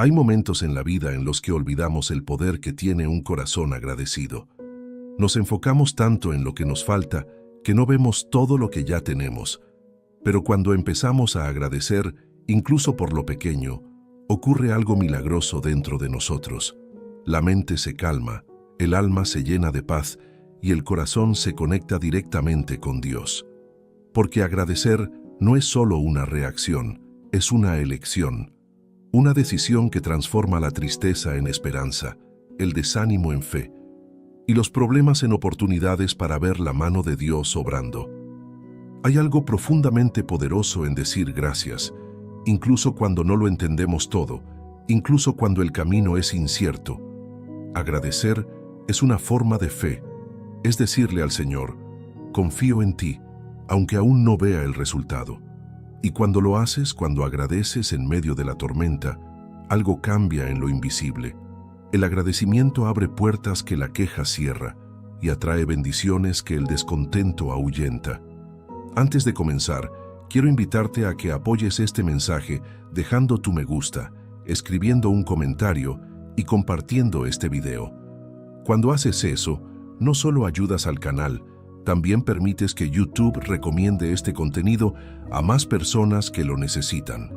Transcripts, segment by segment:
Hay momentos en la vida en los que olvidamos el poder que tiene un corazón agradecido. Nos enfocamos tanto en lo que nos falta que no vemos todo lo que ya tenemos. Pero cuando empezamos a agradecer, incluso por lo pequeño, ocurre algo milagroso dentro de nosotros. La mente se calma, el alma se llena de paz y el corazón se conecta directamente con Dios. Porque agradecer no es solo una reacción, es una elección. Una decisión que transforma la tristeza en esperanza, el desánimo en fe y los problemas en oportunidades para ver la mano de Dios obrando. Hay algo profundamente poderoso en decir gracias, incluso cuando no lo entendemos todo, incluso cuando el camino es incierto. Agradecer es una forma de fe, es decirle al Señor, confío en ti, aunque aún no vea el resultado. Y cuando lo haces, cuando agradeces en medio de la tormenta, algo cambia en lo invisible. El agradecimiento abre puertas que la queja cierra y atrae bendiciones que el descontento ahuyenta. Antes de comenzar, quiero invitarte a que apoyes este mensaje dejando tu me gusta, escribiendo un comentario y compartiendo este video. Cuando haces eso, no solo ayudas al canal, también permites que YouTube recomiende este contenido a más personas que lo necesitan.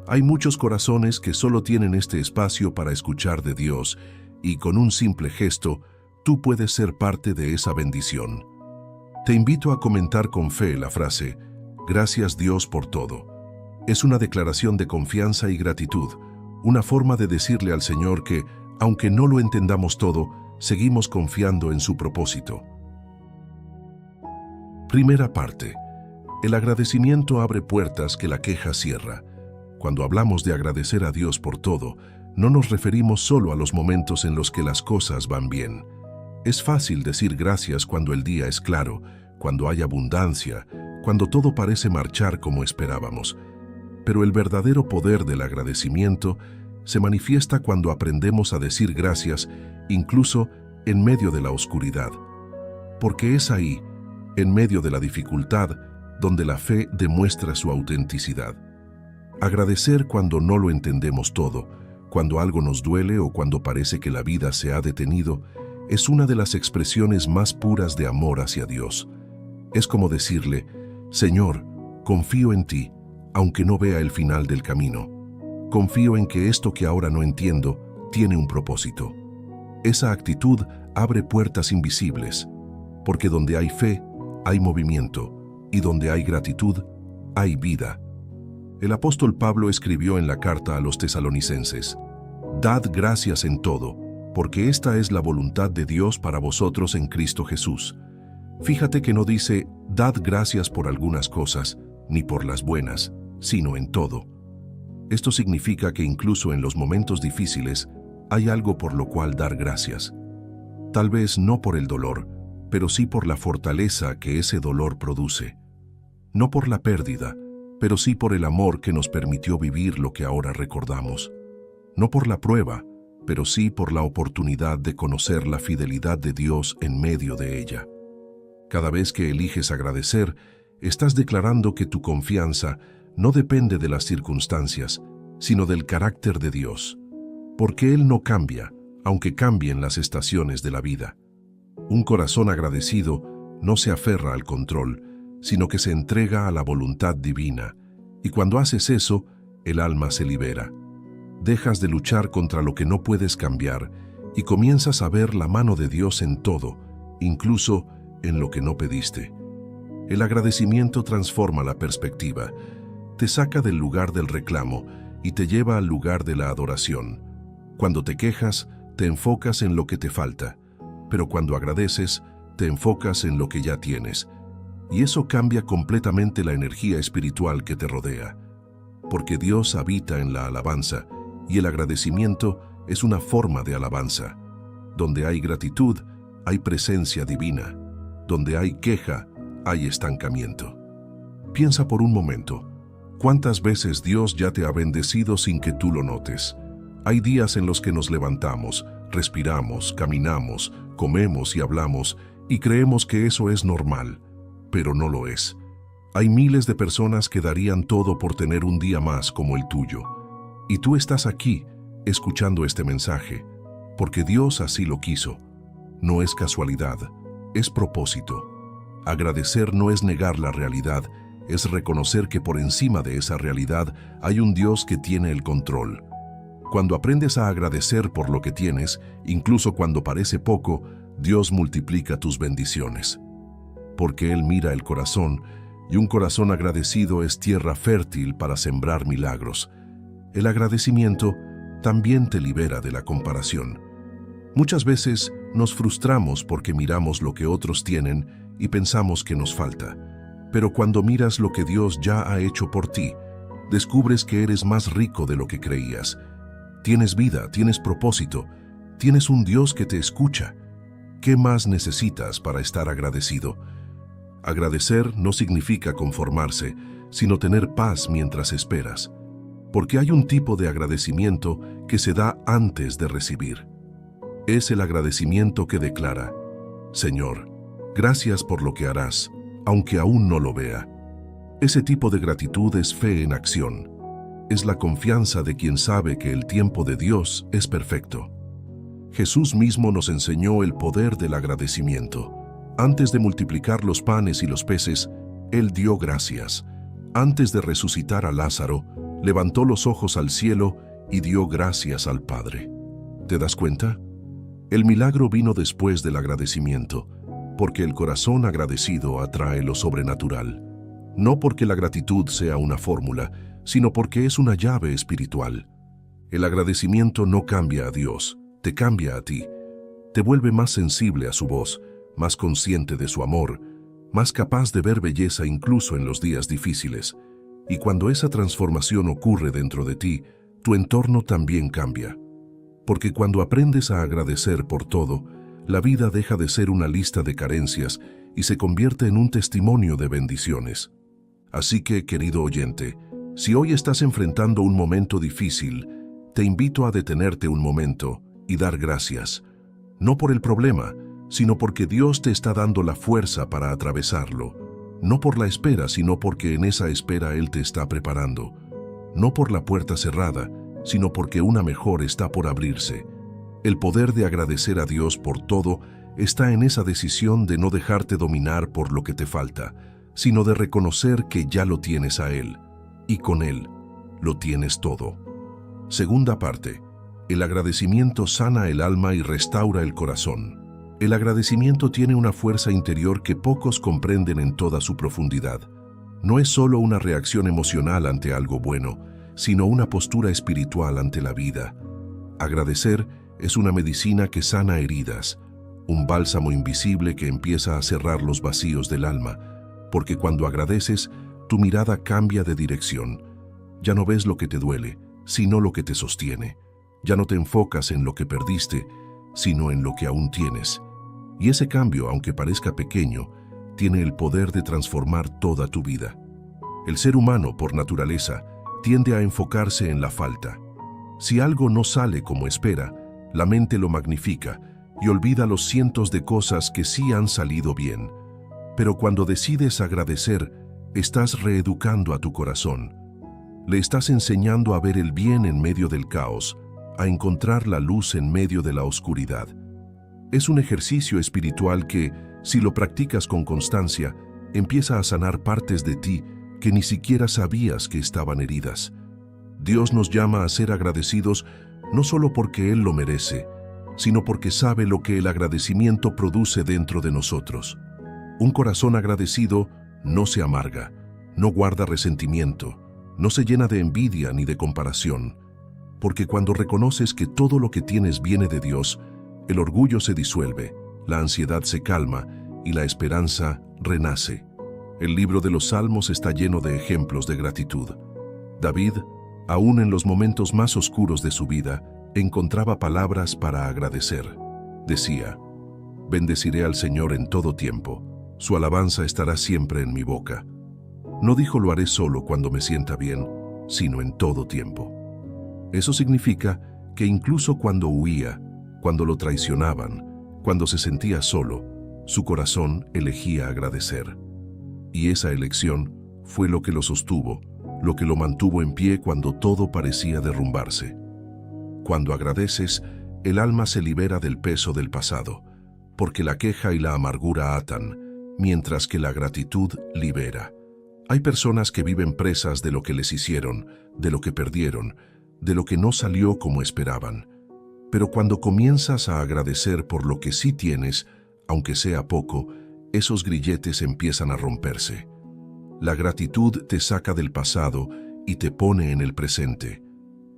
Hay muchos corazones que solo tienen este espacio para escuchar de Dios y con un simple gesto, tú puedes ser parte de esa bendición. Te invito a comentar con fe la frase, gracias Dios por todo. Es una declaración de confianza y gratitud, una forma de decirle al Señor que, aunque no lo entendamos todo, seguimos confiando en su propósito. Primera parte. El agradecimiento abre puertas que la queja cierra. Cuando hablamos de agradecer a Dios por todo, no nos referimos solo a los momentos en los que las cosas van bien. Es fácil decir gracias cuando el día es claro, cuando hay abundancia, cuando todo parece marchar como esperábamos. Pero el verdadero poder del agradecimiento se manifiesta cuando aprendemos a decir gracias, incluso en medio de la oscuridad. Porque es ahí, en medio de la dificultad, donde la fe demuestra su autenticidad. Agradecer cuando no lo entendemos todo, cuando algo nos duele o cuando parece que la vida se ha detenido, es una de las expresiones más puras de amor hacia Dios. Es como decirle, Señor, confío en ti, aunque no vea el final del camino. Confío en que esto que ahora no entiendo tiene un propósito. Esa actitud abre puertas invisibles, porque donde hay fe, hay movimiento, y donde hay gratitud, hay vida. El apóstol Pablo escribió en la carta a los tesalonicenses, «Dad gracias en todo, porque esta es la voluntad de Dios para vosotros en Cristo Jesús». Fíjate que no dice, «Dad gracias por algunas cosas, ni por las buenas, sino en todo». Esto significa que incluso en los momentos difíciles, hay algo por lo cual dar gracias. Tal vez no por el dolor, pero sí por la fortaleza que ese dolor produce. No por la pérdida, pero sí por el amor que nos permitió vivir lo que ahora recordamos. No por la prueba, pero sí por la oportunidad de conocer la fidelidad de Dios en medio de ella. Cada vez que eliges agradecer, estás declarando que tu confianza no depende de las circunstancias, sino del carácter de Dios. Porque Él no cambia, aunque cambien las estaciones de la vida. Un corazón agradecido no se aferra al control, sino que se entrega a la voluntad divina, y cuando haces eso, el alma se libera. Dejas de luchar contra lo que no puedes cambiar y comienzas a ver la mano de Dios en todo, incluso en lo que no pediste. El agradecimiento transforma la perspectiva, te saca del lugar del reclamo y te lleva al lugar de la adoración. Cuando te quejas, te enfocas en lo que te falta, pero cuando agradeces, te enfocas en lo que ya tienes. Y eso cambia completamente la energía espiritual que te rodea. Porque Dios habita en la alabanza, y el agradecimiento es una forma de alabanza. Donde hay gratitud, hay presencia divina. Donde hay queja, hay estancamiento. Piensa por un momento, ¿cuántas veces Dios ya te ha bendecido sin que tú lo notes? Hay días en los que nos levantamos, respiramos, caminamos, comemos y hablamos, y creemos que eso es normal, pero no lo es. Hay miles de personas que darían todo por tener un día más como el tuyo. Y tú estás aquí, escuchando este mensaje, porque Dios así lo quiso. No es casualidad, es propósito. Agradecer no es negar la realidad, es reconocer que por encima de esa realidad hay un Dios que tiene el control. Cuando aprendes a agradecer por lo que tienes, incluso cuando parece poco, Dios multiplica tus bendiciones. Porque Él mira el corazón, y un corazón agradecido es tierra fértil para sembrar milagros. El agradecimiento también te libera de la comparación. Muchas veces nos frustramos porque miramos lo que otros tienen y pensamos que nos falta. Pero cuando miras lo que Dios ya ha hecho por ti, descubres que eres más rico de lo que creías. Tienes vida, tienes propósito, tienes un Dios que te escucha. ¿Qué más necesitas para estar agradecido? Agradecer no significa conformarse, sino tener paz mientras esperas. Porque hay un tipo de agradecimiento que se da antes de recibir. Es el agradecimiento que declara: Señor, gracias por lo que harás, aunque aún no lo vea. Ese tipo de gratitud es fe en acción. Es la confianza de quien sabe que el tiempo de Dios es perfecto. Jesús mismo nos enseñó el poder del agradecimiento. Antes de multiplicar los panes y los peces, Él dio gracias. Antes de resucitar a Lázaro, levantó los ojos al cielo y dio gracias al Padre. ¿Te das cuenta? El milagro vino después del agradecimiento, porque el corazón agradecido atrae lo sobrenatural. No porque la gratitud sea una fórmula, sino porque es una llave espiritual. El agradecimiento no cambia a Dios, te cambia a ti. Te vuelve más sensible a su voz, más consciente de su amor, más capaz de ver belleza incluso en los días difíciles. Y cuando esa transformación ocurre dentro de ti, tu entorno también cambia. Porque cuando aprendes a agradecer por todo, la vida deja de ser una lista de carencias y se convierte en un testimonio de bendiciones. Así que, querido oyente, si hoy estás enfrentando un momento difícil, te invito a detenerte un momento y dar gracias, no por el problema, sino porque Dios te está dando la fuerza para atravesarlo, no por la espera, sino porque en esa espera Él te está preparando, no por la puerta cerrada, sino porque una mejor está por abrirse. El poder de agradecer a Dios por todo está en esa decisión de no dejarte dominar por lo que te falta, sino de reconocer que ya lo tienes a Él, y con Él lo tienes todo. Segunda parte. El agradecimiento sana el alma y restaura el corazón. El agradecimiento tiene una fuerza interior que pocos comprenden en toda su profundidad. No es solo una reacción emocional ante algo bueno, sino una postura espiritual ante la vida. Agradecer es una medicina que sana heridas, un bálsamo invisible que empieza a cerrar los vacíos del alma, porque cuando agradeces, tu mirada cambia de dirección. Ya no ves lo que te duele, sino lo que te sostiene. Ya no te enfocas en lo que perdiste, sino en lo que aún tienes. Y ese cambio, aunque parezca pequeño, tiene el poder de transformar toda tu vida. El ser humano, por naturaleza, tiende a enfocarse en la falta. Si algo no sale como espera, la mente lo magnifica y olvida los cientos de cosas que sí han salido bien. Pero cuando decides agradecer, estás reeducando a tu corazón. Le estás enseñando a ver el bien en medio del caos, a encontrar la luz en medio de la oscuridad. Es un ejercicio espiritual que, si lo practicas con constancia, empieza a sanar partes de ti que ni siquiera sabías que estaban heridas. Dios nos llama a ser agradecidos no solo porque Él lo merece, sino porque sabe lo que el agradecimiento produce dentro de nosotros. Un corazón agradecido no se amarga, no guarda resentimiento, no se llena de envidia ni de comparación, porque cuando reconoces que todo lo que tienes viene de Dios, el orgullo se disuelve, la ansiedad se calma y la esperanza renace. El libro de los Salmos está lleno de ejemplos de gratitud. David, aún en los momentos más oscuros de su vida, encontraba palabras para agradecer. Decía: «Bendeciré al Señor en todo tiempo, su alabanza estará siempre en mi boca». No dijo lo haré solo cuando me sienta bien, sino en todo tiempo. Eso significa que incluso cuando huía, cuando lo traicionaban, cuando se sentía solo, su corazón elegía agradecer. Y esa elección fue lo que lo sostuvo, lo que lo mantuvo en pie cuando todo parecía derrumbarse. Cuando agradeces, el alma se libera del peso del pasado, porque la queja y la amargura atan, mientras que la gratitud libera. Hay personas que viven presas de lo que les hicieron, de lo que perdieron, de lo que no salió como esperaban. Pero cuando comienzas a agradecer por lo que sí tienes, aunque sea poco, esos grilletes empiezan a romperse. La gratitud te saca del pasado y te pone en el presente.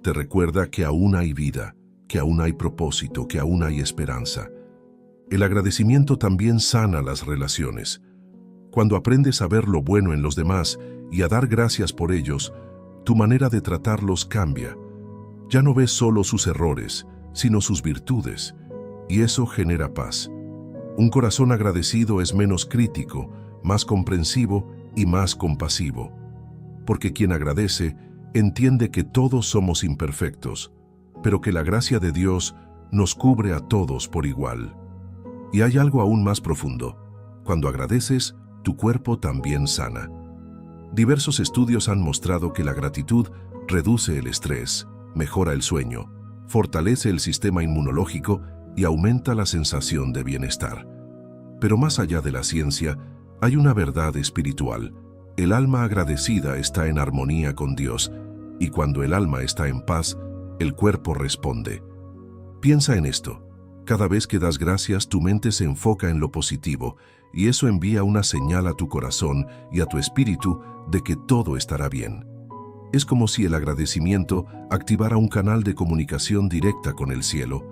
Te recuerda que aún hay vida, que aún hay propósito, que aún hay esperanza. El agradecimiento también sana las relaciones. Cuando aprendes a ver lo bueno en los demás y a dar gracias por ellos, tu manera de tratarlos cambia. Ya no ves solo sus errores, sino sus virtudes, y eso genera paz. Un corazón agradecido es menos crítico, más comprensivo y más compasivo, porque quien agradece entiende que todos somos imperfectos, pero que la gracia de Dios nos cubre a todos por igual. Y hay algo aún más profundo. Cuando agradeces, tu cuerpo también sana. Diversos estudios han mostrado que la gratitud reduce el estrés, mejora el sueño, fortalece el sistema inmunológico y aumenta la sensación de bienestar. Pero más allá de la ciencia, hay una verdad espiritual. El alma agradecida está en armonía con Dios, y cuando el alma está en paz, el cuerpo responde. Piensa en esto. Cada vez que das gracias, tu mente se enfoca en lo positivo, y eso envía una señal a tu corazón y a tu espíritu de que todo estará bien. Es como si el agradecimiento activara un canal de comunicación directa con el cielo,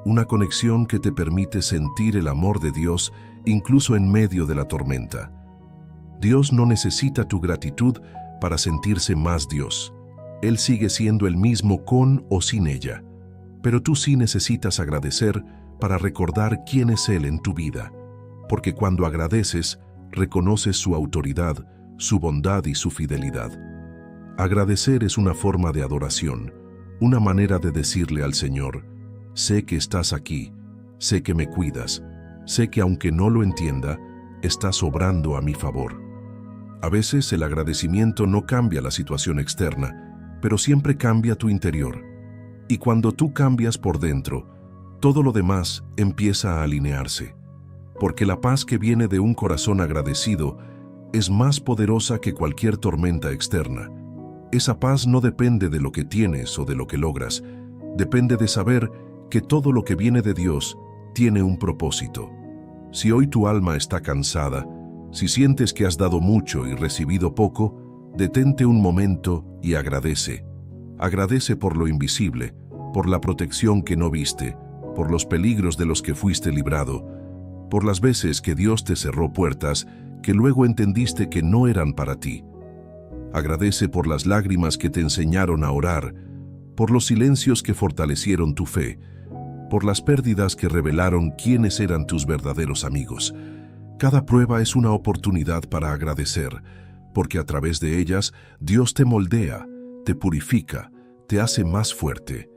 una conexión que te permite sentir el amor de Dios incluso en medio de la tormenta. Dios no necesita tu gratitud para sentirse más Dios. Él sigue siendo el mismo con o sin ella. Pero tú sí necesitas agradecer para recordar quién es Él en tu vida. Porque cuando agradeces, reconoces su autoridad, su bondad y su fidelidad. Agradecer es una forma de adoración, una manera de decirle al Señor: sé que estás aquí, sé que me cuidas, sé que aunque no lo entienda, estás obrando a mi favor. A veces el agradecimiento no cambia la situación externa, pero siempre cambia tu interior. Y cuando tú cambias por dentro, todo lo demás empieza a alinearse. Porque la paz que viene de un corazón agradecido es más poderosa que cualquier tormenta externa. Esa paz no depende de lo que tienes o de lo que logras, depende de saber que todo lo que viene de Dios tiene un propósito. Si hoy tu alma está cansada, si sientes que has dado mucho y recibido poco, detente un momento y agradece. Agradece por lo invisible, por la protección que no viste, por los peligros de los que fuiste librado, por las veces que Dios te cerró puertas que luego entendiste que no eran para ti. Agradece por las lágrimas que te enseñaron a orar, por los silencios que fortalecieron tu fe, por las pérdidas que revelaron quiénes eran tus verdaderos amigos. Cada prueba es una oportunidad para agradecer, porque a través de ellas Dios te moldea, te purifica, te hace más fuerte.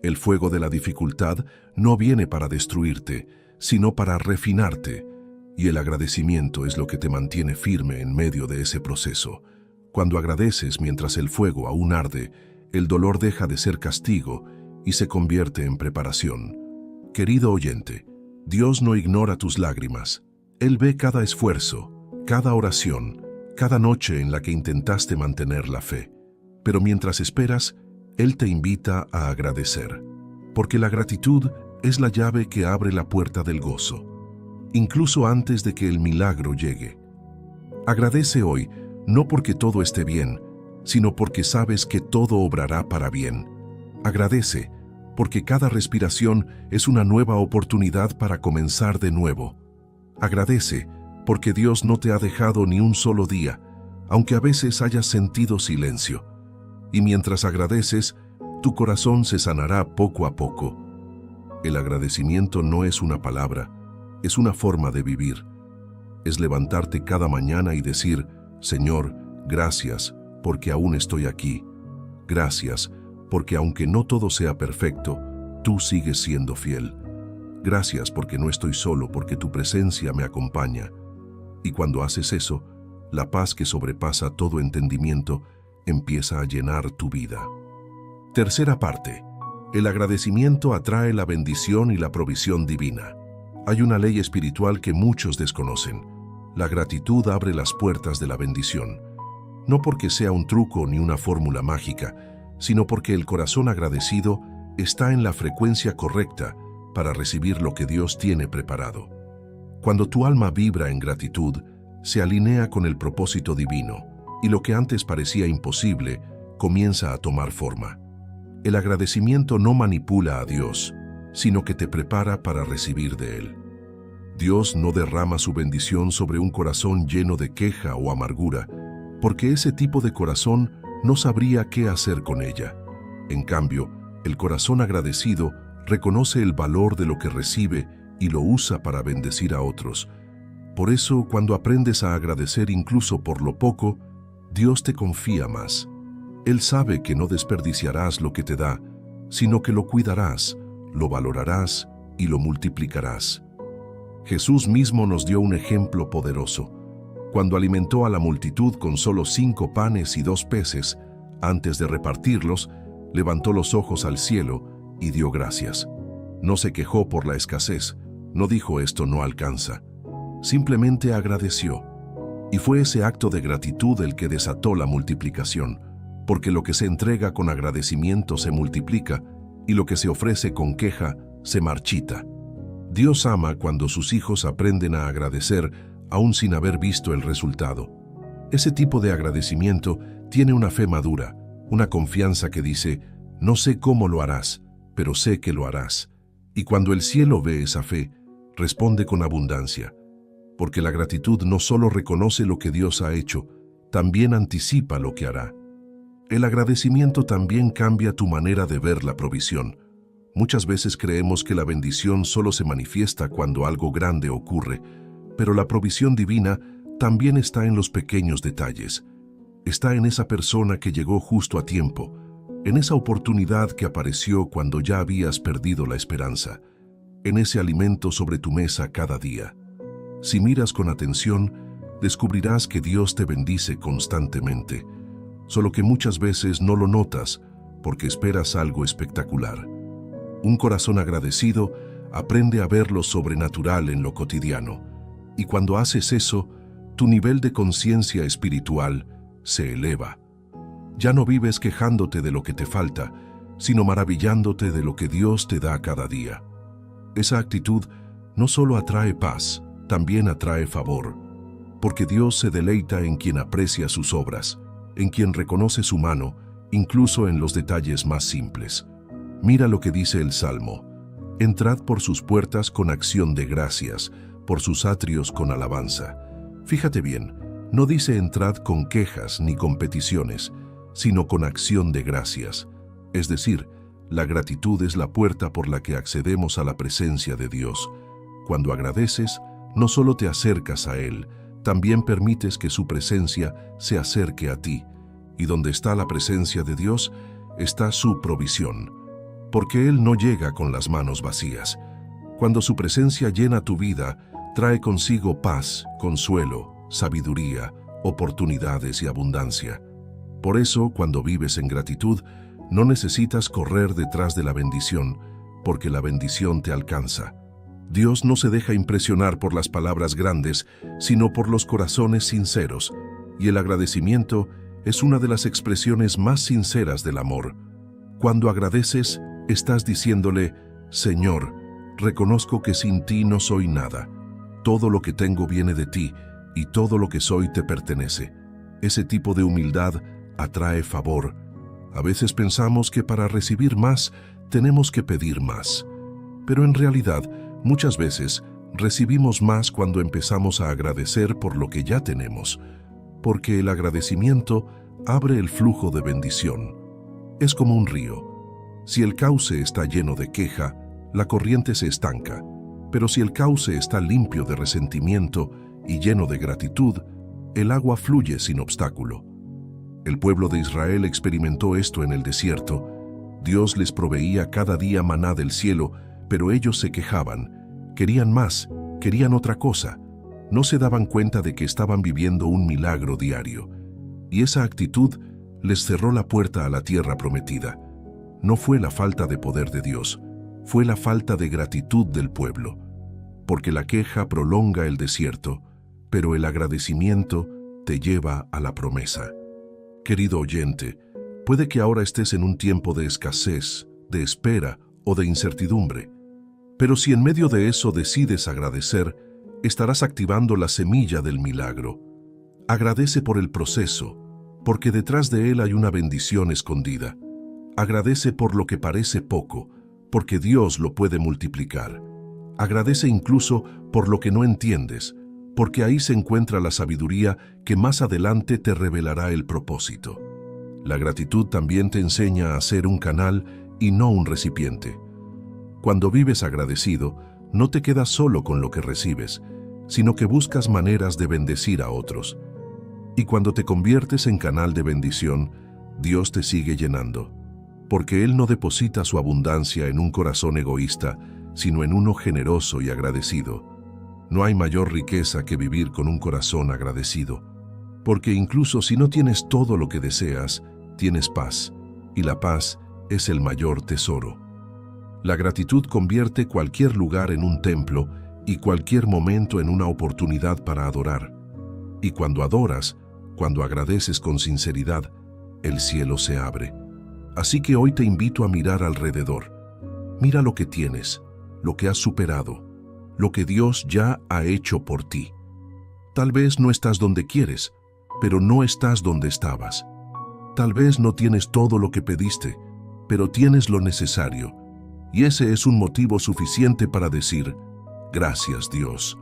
El fuego de la dificultad no viene para destruirte, sino para refinarte, y el agradecimiento es lo que te mantiene firme en medio de ese proceso. Cuando agradeces mientras el fuego aún arde, el dolor deja de ser castigo y se convierte en preparación. Querido oyente, Dios no ignora tus lágrimas. Él ve cada esfuerzo, cada oración, cada noche en la que intentaste mantener la fe. Pero mientras esperas, Él te invita a agradecer, porque la gratitud es la llave que abre la puerta del gozo, incluso antes de que el milagro llegue. Agradece hoy, no porque todo esté bien, sino porque sabes que todo obrará para bien. Agradece, porque cada respiración es una nueva oportunidad para comenzar de nuevo. Agradece, porque Dios no te ha dejado ni un solo día, aunque a veces hayas sentido silencio. Y mientras agradeces, tu corazón se sanará poco a poco. El agradecimiento no es una palabra, es una forma de vivir. Es levantarte cada mañana y decir: Señor, gracias, porque aún estoy aquí. Gracias, porque aunque no todo sea perfecto, tú sigues siendo fiel. Gracias porque no estoy solo, porque tu presencia me acompaña. Y cuando haces eso, la paz que sobrepasa todo entendimiento empieza a llenar tu vida. Tercera parte. El agradecimiento atrae la bendición y la provisión divina. Hay una ley espiritual que muchos desconocen. La gratitud abre las puertas de la bendición. No porque sea un truco ni una fórmula mágica, sino porque el corazón agradecido está en la frecuencia correcta para recibir lo que Dios tiene preparado. Cuando tu alma vibra en gratitud, se alinea con el propósito divino, y lo que antes parecía imposible comienza a tomar forma. El agradecimiento no manipula a Dios, sino que te prepara para recibir de Él. Dios no derrama su bendición sobre un corazón lleno de queja o amargura, porque ese tipo de corazón no sabría qué hacer con ella. En cambio, el corazón agradecido reconoce el valor de lo que recibe y lo usa para bendecir a otros. Por eso, cuando aprendes a agradecer incluso por lo poco, Dios te confía más. Él sabe que no desperdiciarás lo que te da, sino que lo cuidarás, lo valorarás y lo multiplicarás. Jesús mismo nos dio un ejemplo poderoso. Cuando alimentó a la multitud con solo 5 panes y 2 peces, antes de repartirlos, levantó los ojos al cielo y dio gracias. No se quejó por la escasez, no dijo esto no alcanza. Simplemente agradeció. Y fue ese acto de gratitud el que desató la multiplicación, porque lo que se entrega con agradecimiento se multiplica y lo que se ofrece con queja se marchita. Dios ama cuando sus hijos aprenden a agradecer aún sin haber visto el resultado. Ese tipo de agradecimiento tiene una fe madura, una confianza que dice, no sé cómo lo harás, pero sé que lo harás. Y cuando el cielo ve esa fe, responde con abundancia. Porque la gratitud no solo reconoce lo que Dios ha hecho, también anticipa lo que hará. El agradecimiento también cambia tu manera de ver la provisión. Muchas veces creemos que la bendición solo se manifiesta cuando algo grande ocurre, pero la provisión divina también está en los pequeños detalles. Está en esa persona que llegó justo a tiempo, en esa oportunidad que apareció cuando ya habías perdido la esperanza, en ese alimento sobre tu mesa cada día. Si miras con atención, descubrirás que Dios te bendice constantemente, solo que muchas veces no lo notas porque esperas algo espectacular. Un corazón agradecido aprende a ver lo sobrenatural en lo cotidiano, y cuando haces eso, tu nivel de conciencia espiritual se eleva. Ya no vives quejándote de lo que te falta, sino maravillándote de lo que Dios te da cada día. Esa actitud no solo atrae paz, también atrae favor, porque Dios se deleita en quien aprecia sus obras, en quien reconoce su mano, incluso en los detalles más simples. Mira lo que dice el Salmo: entrad por sus puertas con acción de gracias, por sus atrios con alabanza. Fíjate bien, no dice entrad con quejas ni con peticiones, sino con acción de gracias. Es decir, la gratitud es la puerta por la que accedemos a la presencia de Dios. Cuando agradeces, no solo te acercas a Él, también permites que su presencia se acerque a ti. Y donde está la presencia de Dios, está su provisión. Porque Él no llega con las manos vacías. Cuando su presencia llena tu vida, trae consigo paz, consuelo, sabiduría, oportunidades y abundancia. Por eso, cuando vives en gratitud, no necesitas correr detrás de la bendición, porque la bendición te alcanza. Dios no se deja impresionar por las palabras grandes, sino por los corazones sinceros, y el agradecimiento es una de las expresiones más sinceras del amor. Cuando agradeces, estás diciéndole: Señor, reconozco que sin ti no soy nada. Todo lo que tengo viene de ti, y todo lo que soy te pertenece. Ese tipo de humildad atrae favor. A veces pensamos que para recibir más, tenemos que pedir más. Pero en realidad, muchas veces, recibimos más cuando empezamos a agradecer por lo que ya tenemos, porque el agradecimiento abre el flujo de bendición. Es como un río. Si el cauce está lleno de queja, la corriente se estanca, pero si el cauce está limpio de resentimiento y lleno de gratitud, el agua fluye sin obstáculo. El pueblo de Israel experimentó esto en el desierto. Dios les proveía cada día maná del cielo, pero ellos se quejaban, querían más, querían otra cosa. No se daban cuenta de que estaban viviendo un milagro diario. Y esa actitud les cerró la puerta a la tierra prometida. no fue la falta de poder de Dios, fue la falta de gratitud del pueblo, porque la queja prolonga el desierto, pero el agradecimiento te lleva a la promesa. Querido oyente, puede que ahora estés en un tiempo de escasez, de espera o de incertidumbre, pero si en medio de eso decides agradecer, estarás activando la semilla del milagro. Agradece por el proceso, porque detrás de él hay una bendición escondida. Agradece por lo que parece poco, porque Dios lo puede multiplicar. Agradece incluso por lo que no entiendes, porque ahí se encuentra la sabiduría que más adelante te revelará el propósito. La gratitud también te enseña a ser un canal y no un recipiente. Cuando vives agradecido, no te quedas solo con lo que recibes, sino que buscas maneras de bendecir a otros. Y cuando te conviertes en canal de bendición, Dios te sigue llenando, porque Él no deposita su abundancia en un corazón egoísta, sino en uno generoso y agradecido. No hay mayor riqueza que vivir con un corazón agradecido, porque incluso si no tienes todo lo que deseas, tienes paz, y la paz es el mayor tesoro. La gratitud convierte cualquier lugar en un templo y cualquier momento en una oportunidad para adorar. Y cuando adoras, cuando agradeces con sinceridad, el cielo se abre. Así que hoy te invito a mirar alrededor. Mira lo que tienes, lo que has superado, lo que Dios ya ha hecho por ti. Tal vez no estás donde quieres, pero no estás donde estabas. Tal vez no tienes todo lo que pediste, pero tienes lo necesario. Y ese es un motivo suficiente para decir, gracias Dios.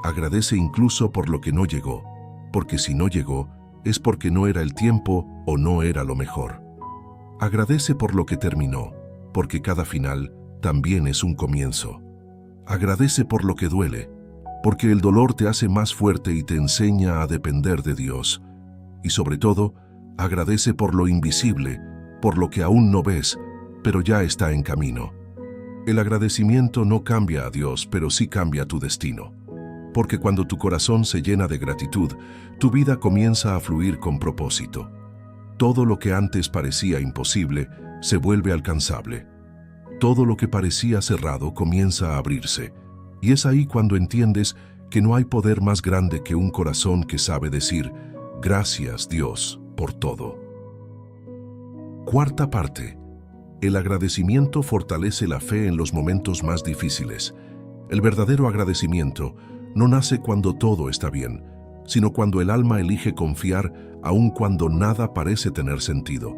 Agradece incluso por lo que no llegó, porque si no llegó, es porque no era el tiempo o no era lo mejor. Agradece por lo que terminó, porque cada final también es un comienzo. Agradece por lo que duele, porque el dolor te hace más fuerte y te enseña a depender de Dios. Y sobre todo, agradece por lo invisible, por lo que aún no ves, pero ya está en camino. El agradecimiento no cambia a Dios, pero sí cambia tu destino. Porque cuando tu corazón se llena de gratitud, tu vida comienza a fluir con propósito. Todo lo que antes parecía imposible se vuelve alcanzable. Todo lo que parecía cerrado comienza a abrirse. Y es ahí cuando entiendes que no hay poder más grande que un corazón que sabe decir, gracias Dios por todo. Cuarta parte. El agradecimiento fortalece la fe en los momentos más difíciles. El verdadero agradecimiento no nace cuando todo está bien, sino cuando el alma elige confiar aun cuando nada parece tener sentido.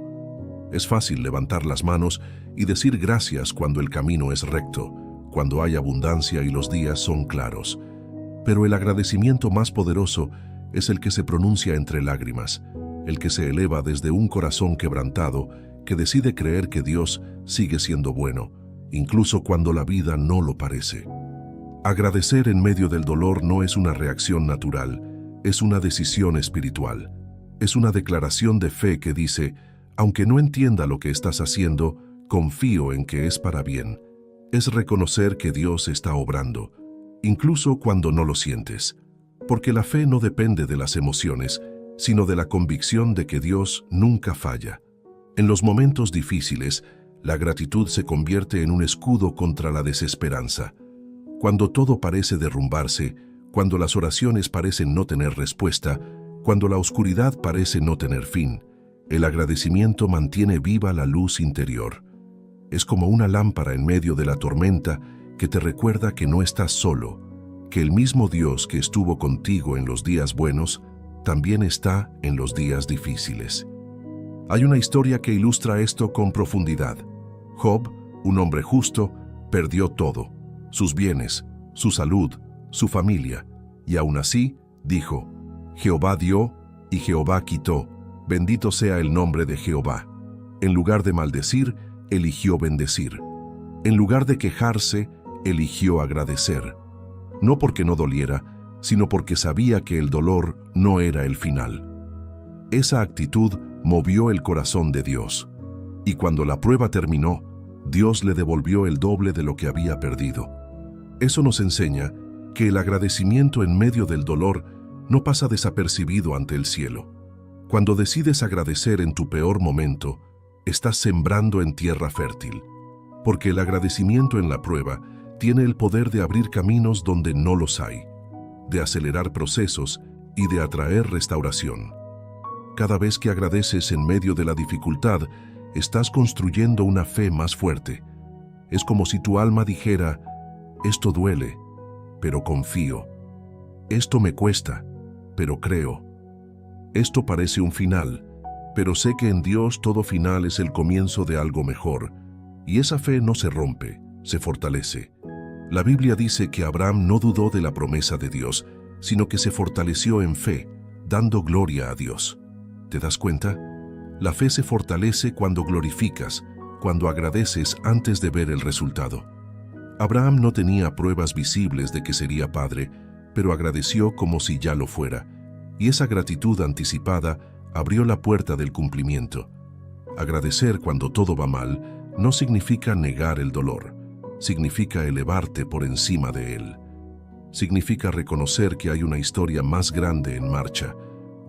Es fácil levantar las manos y decir gracias cuando el camino es recto, cuando hay abundancia y los días son claros. Pero el agradecimiento más poderoso es el que se pronuncia entre lágrimas, el que se eleva desde un corazón quebrantado que decide creer que Dios sigue siendo bueno, incluso cuando la vida no lo parece. Agradecer en medio del dolor no es una reacción natural, es una decisión espiritual. Es una declaración de fe que dice, aunque no entienda lo que estás haciendo, confío en que es para bien. Es reconocer que Dios está obrando, incluso cuando no lo sientes. Porque la fe no depende de las emociones, sino de la convicción de que Dios nunca falla. En los momentos difíciles, la gratitud se convierte en un escudo contra la desesperanza. Cuando todo parece derrumbarse, cuando las oraciones parecen no tener respuesta, cuando la oscuridad parece no tener fin, el agradecimiento mantiene viva la luz interior. Es como una lámpara en medio de la tormenta que te recuerda que no estás solo, que el mismo Dios que estuvo contigo en los días buenos, también está en los días difíciles. Hay una historia que ilustra esto con profundidad. Job, un hombre justo, perdió todo, sus bienes, su salud, su familia, y aún así dijo, Jehová dio y Jehová quitó, bendito sea el nombre de Jehová. En lugar de maldecir, eligió bendecir. En lugar de quejarse, eligió agradecer. No porque no doliera, sino porque sabía que el dolor no era el final. Esa actitud movió el corazón de Dios. Y cuando la prueba terminó, Dios le devolvió el doble de lo que había perdido. Eso nos enseña que el agradecimiento en medio del dolor no pasa desapercibido ante el cielo. Cuando decides agradecer en tu peor momento, estás sembrando en tierra fértil, porque el agradecimiento en la prueba tiene el poder de abrir caminos donde no los hay, de acelerar procesos y de atraer restauración. Cada vez que agradeces en medio de la dificultad, estás construyendo una fe más fuerte. Es como si tu alma dijera: esto duele, pero confío. Esto me cuesta, pero creo. Esto parece un final, pero sé que en Dios todo final es el comienzo de algo mejor, y esa fe no se rompe, se fortalece. La Biblia dice que Abraham no dudó de la promesa de Dios, sino que se fortaleció en fe, dando gloria a Dios. ¿Te das cuenta? La fe se fortalece cuando glorificas, cuando agradeces antes de ver el resultado. Abraham no tenía pruebas visibles de que sería padre, pero agradeció como si ya lo fuera, y esa gratitud anticipada abrió la puerta del cumplimiento. Agradecer cuando todo va mal no significa negar el dolor, significa elevarte por encima de él. Significa reconocer que hay una historia más grande en marcha,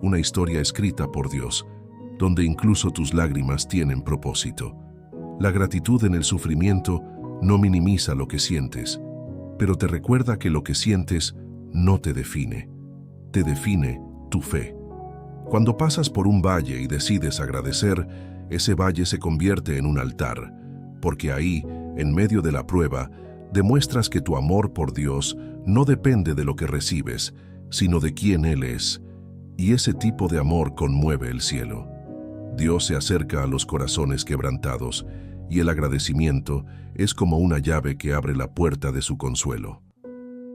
una historia escrita por Dios, donde incluso tus lágrimas tienen propósito. La gratitud en el sufrimiento no minimiza lo que sientes, pero te recuerda que lo que sientes no te define tu fe. Cuando pasas por un valle y decides agradecer, ese valle se convierte en un altar, porque ahí, en medio de la prueba, demuestras que tu amor por Dios no depende de lo que recibes, sino de quién Él es, y ese tipo de amor conmueve el cielo. Dios se acerca a los corazones quebrantados, y el agradecimiento es como una llave que abre la puerta de su consuelo.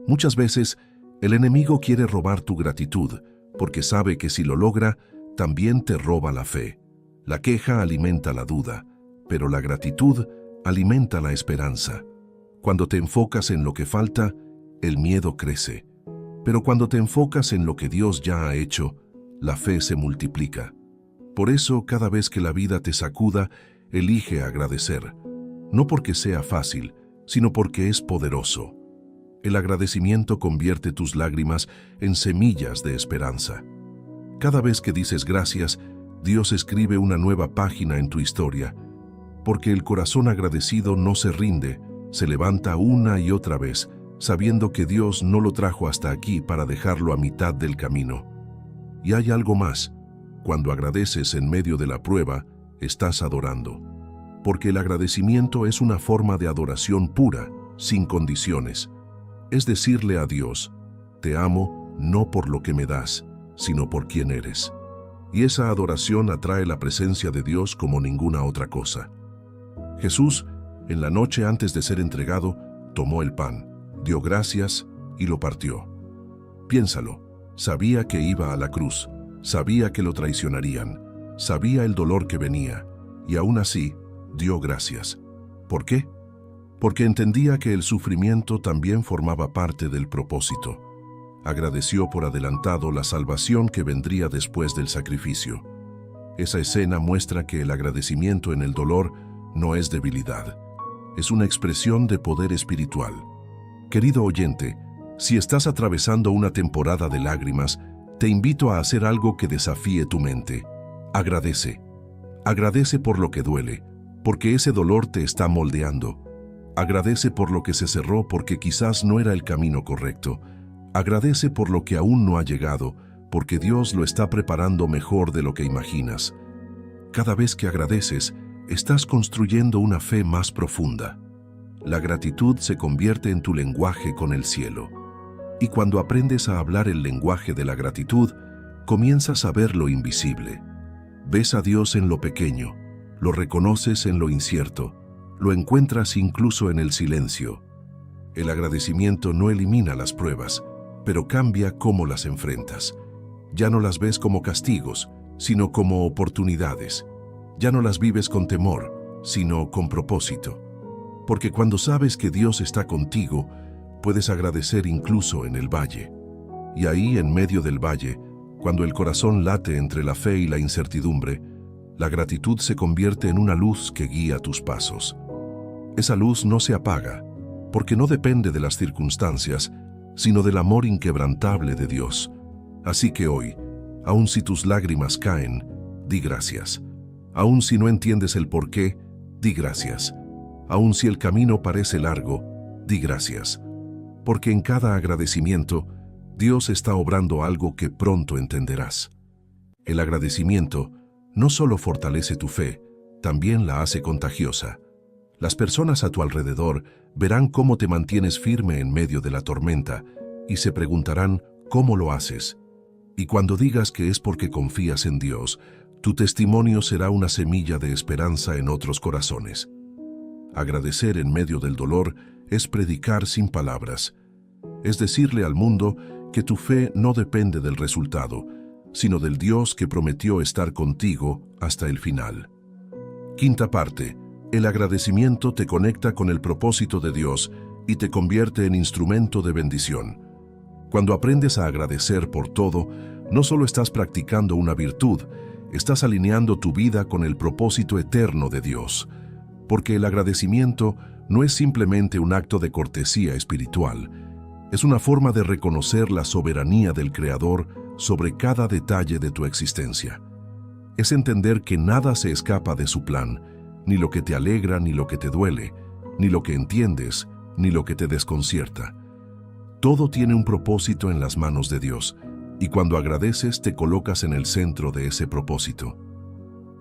Muchas veces, el enemigo quiere robar tu gratitud, porque sabe que si lo logra, también te roba la fe. La queja alimenta la duda, pero la gratitud alimenta la esperanza. Cuando te enfocas en lo que falta, el miedo crece. Pero cuando te enfocas en lo que Dios ya ha hecho, la fe se multiplica. Por eso, cada vez que la vida te sacuda, elige agradecer. No porque sea fácil, sino porque es poderoso. El agradecimiento convierte tus lágrimas en semillas de esperanza. Cada vez que dices gracias, Dios escribe una nueva página en tu historia, porque el corazón agradecido no se rinde, se levanta una y otra vez, sabiendo que Dios no lo trajo hasta aquí para dejarlo a mitad del camino. Y hay algo más: cuando agradeces en medio de la prueba, estás adorando. Porque el agradecimiento es una forma de adoración pura, sin condiciones. Es decirle a Dios: te amo no por lo que me das, sino por quien eres. Y esa adoración atrae la presencia de Dios como ninguna otra cosa. Jesús, en la noche antes de ser entregado, tomó el pan, dio gracias y lo partió. Piénsalo, sabía que iba a la cruz, sabía que lo traicionarían, sabía el dolor que venía, y aún así dio gracias. ¿Por qué? Porque entendía que el sufrimiento también formaba parte del propósito. Agradeció por adelantado la salvación que vendría después del sacrificio. Esa escena muestra que el agradecimiento en el dolor no es debilidad, es una expresión de poder espiritual. Querido oyente, si estás atravesando una temporada de lágrimas, te invito a hacer algo que desafíe tu mente. Agradece. Agradece por lo que duele, porque ese dolor te está moldeando. Agradece por lo que se cerró porque quizás no era el camino correcto. Agradece por lo que aún no ha llegado, porque Dios lo está preparando mejor de lo que imaginas. Cada vez que agradeces, estás construyendo una fe más profunda. La gratitud se convierte en tu lenguaje con el cielo. Y cuando aprendes a hablar el lenguaje de la gratitud, comienzas a ver lo invisible. Ves a Dios en lo pequeño, lo reconoces en lo incierto, lo encuentras incluso en el silencio. El agradecimiento no elimina las pruebas, pero cambia cómo las enfrentas. Ya no las ves como castigos, sino como oportunidades. Ya no las vives con temor, sino con propósito. Porque cuando sabes que Dios está contigo, puedes agradecer incluso en el valle. Y ahí, en medio del valle, cuando el corazón late entre la fe y la incertidumbre, la gratitud se convierte en una luz que guía tus pasos. Esa luz no se apaga, porque no depende de las circunstancias, sino del amor inquebrantable de Dios. Así que hoy, aun si tus lágrimas caen, di gracias. Aun si no entiendes el por qué, di gracias. Aun si el camino parece largo, di gracias. Porque en cada agradecimiento, Dios está obrando algo que pronto entenderás. El agradecimiento no solo fortalece tu fe, también la hace contagiosa. Las personas a tu alrededor verán cómo te mantienes firme en medio de la tormenta y se preguntarán cómo lo haces. Y cuando digas que es porque confías en Dios, tu testimonio será una semilla de esperanza en otros corazones. Agradecer en medio del dolor es predicar sin palabras. Es decirle al mundo que tu fe no depende del resultado, sino del Dios que prometió estar contigo hasta el final. Quinta parte. El agradecimiento te conecta con el propósito de Dios y te convierte en instrumento de bendición. Cuando aprendes a agradecer por todo, no solo estás practicando una virtud, estás alineando tu vida con el propósito eterno de Dios. Porque el agradecimiento no es simplemente un acto de cortesía espiritual, es una forma de reconocer la soberanía del Creador sobre cada detalle de tu existencia. Es entender que nada se escapa de su plan, ni lo que te alegra, ni lo que te duele, ni lo que entiendes, ni lo que te desconcierta. Todo tiene un propósito en las manos de Dios, y cuando agradeces te colocas en el centro de ese propósito.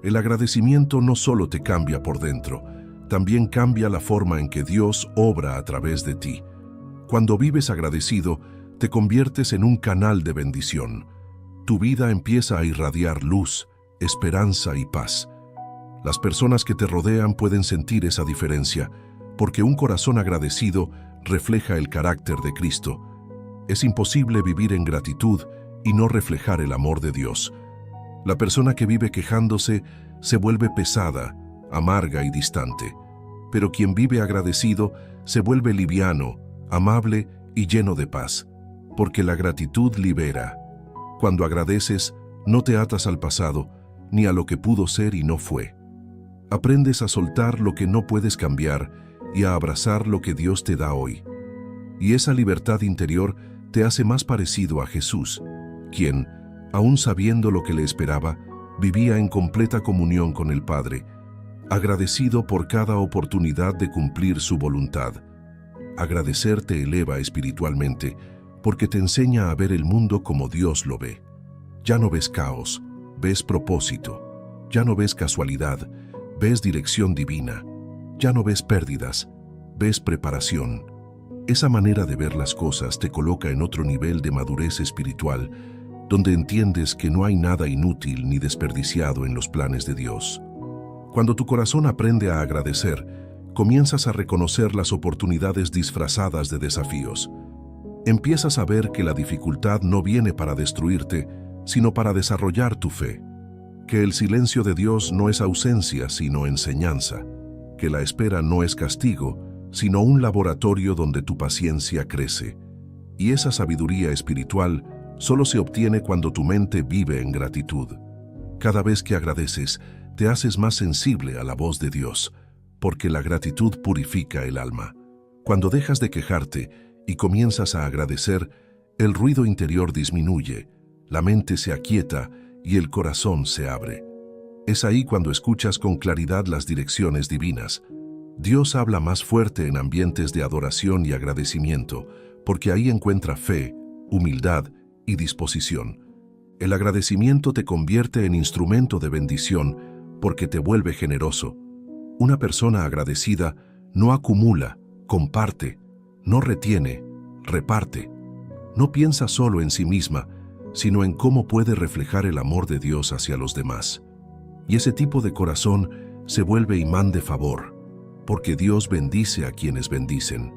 El agradecimiento no solo te cambia por dentro, también cambia la forma en que Dios obra a través de ti. Cuando vives agradecido, te conviertes en un canal de bendición. Tu vida empieza a irradiar luz, esperanza y paz. Las personas que te rodean pueden sentir esa diferencia, porque un corazón agradecido refleja el carácter de Cristo. Es imposible vivir en gratitud y no reflejar el amor de Dios. La persona que vive quejándose se vuelve pesada, amarga y distante, pero quien vive agradecido se vuelve liviano, amable y lleno de paz, porque la gratitud libera. Cuando agradeces, no te atas al pasado, ni a lo que pudo ser y no fue. Aprendes a soltar lo que no puedes cambiar y a abrazar lo que Dios te da hoy. Y esa libertad interior te hace más parecido a Jesús, quien, aun sabiendo lo que le esperaba, vivía en completa comunión con el Padre, agradecido por cada oportunidad de cumplir su voluntad. Agradecer te eleva espiritualmente porque te enseña a ver el mundo como Dios lo ve. Ya no ves caos, ves propósito. Ya no ves casualidad, ves dirección divina. Ya no ves pérdidas, ves preparación. Esa manera de ver las cosas te coloca en otro nivel de madurez espiritual, donde entiendes que no hay nada inútil ni desperdiciado en los planes de Dios. Cuando tu corazón aprende a agradecer, comienzas a reconocer las oportunidades disfrazadas de desafíos. Empiezas a ver que la dificultad no viene para destruirte, sino para desarrollar tu fe. Que el silencio de Dios no es ausencia, sino enseñanza. Que la espera no es castigo, sino un laboratorio donde tu paciencia crece. Y esa sabiduría espiritual solo se obtiene cuando tu mente vive en gratitud. Cada vez que agradeces, te haces más sensible a la voz de Dios, porque la gratitud purifica el alma. Cuando dejas de quejarte y comienzas a agradecer, el ruido interior disminuye, la mente se aquieta y el corazón se abre. Es ahí cuando escuchas con claridad las direcciones divinas. Dios habla más fuerte en ambientes de adoración y agradecimiento, porque ahí encuentra fe, humildad y disposición. El agradecimiento te convierte en instrumento de bendición porque te vuelve generoso. Una persona agradecida no acumula, comparte, no retiene, reparte. No piensa solo en sí misma, sino en cómo puede reflejar el amor de Dios hacia los demás. Y ese tipo de corazón se vuelve imán de favor, porque Dios bendice a quienes bendicen.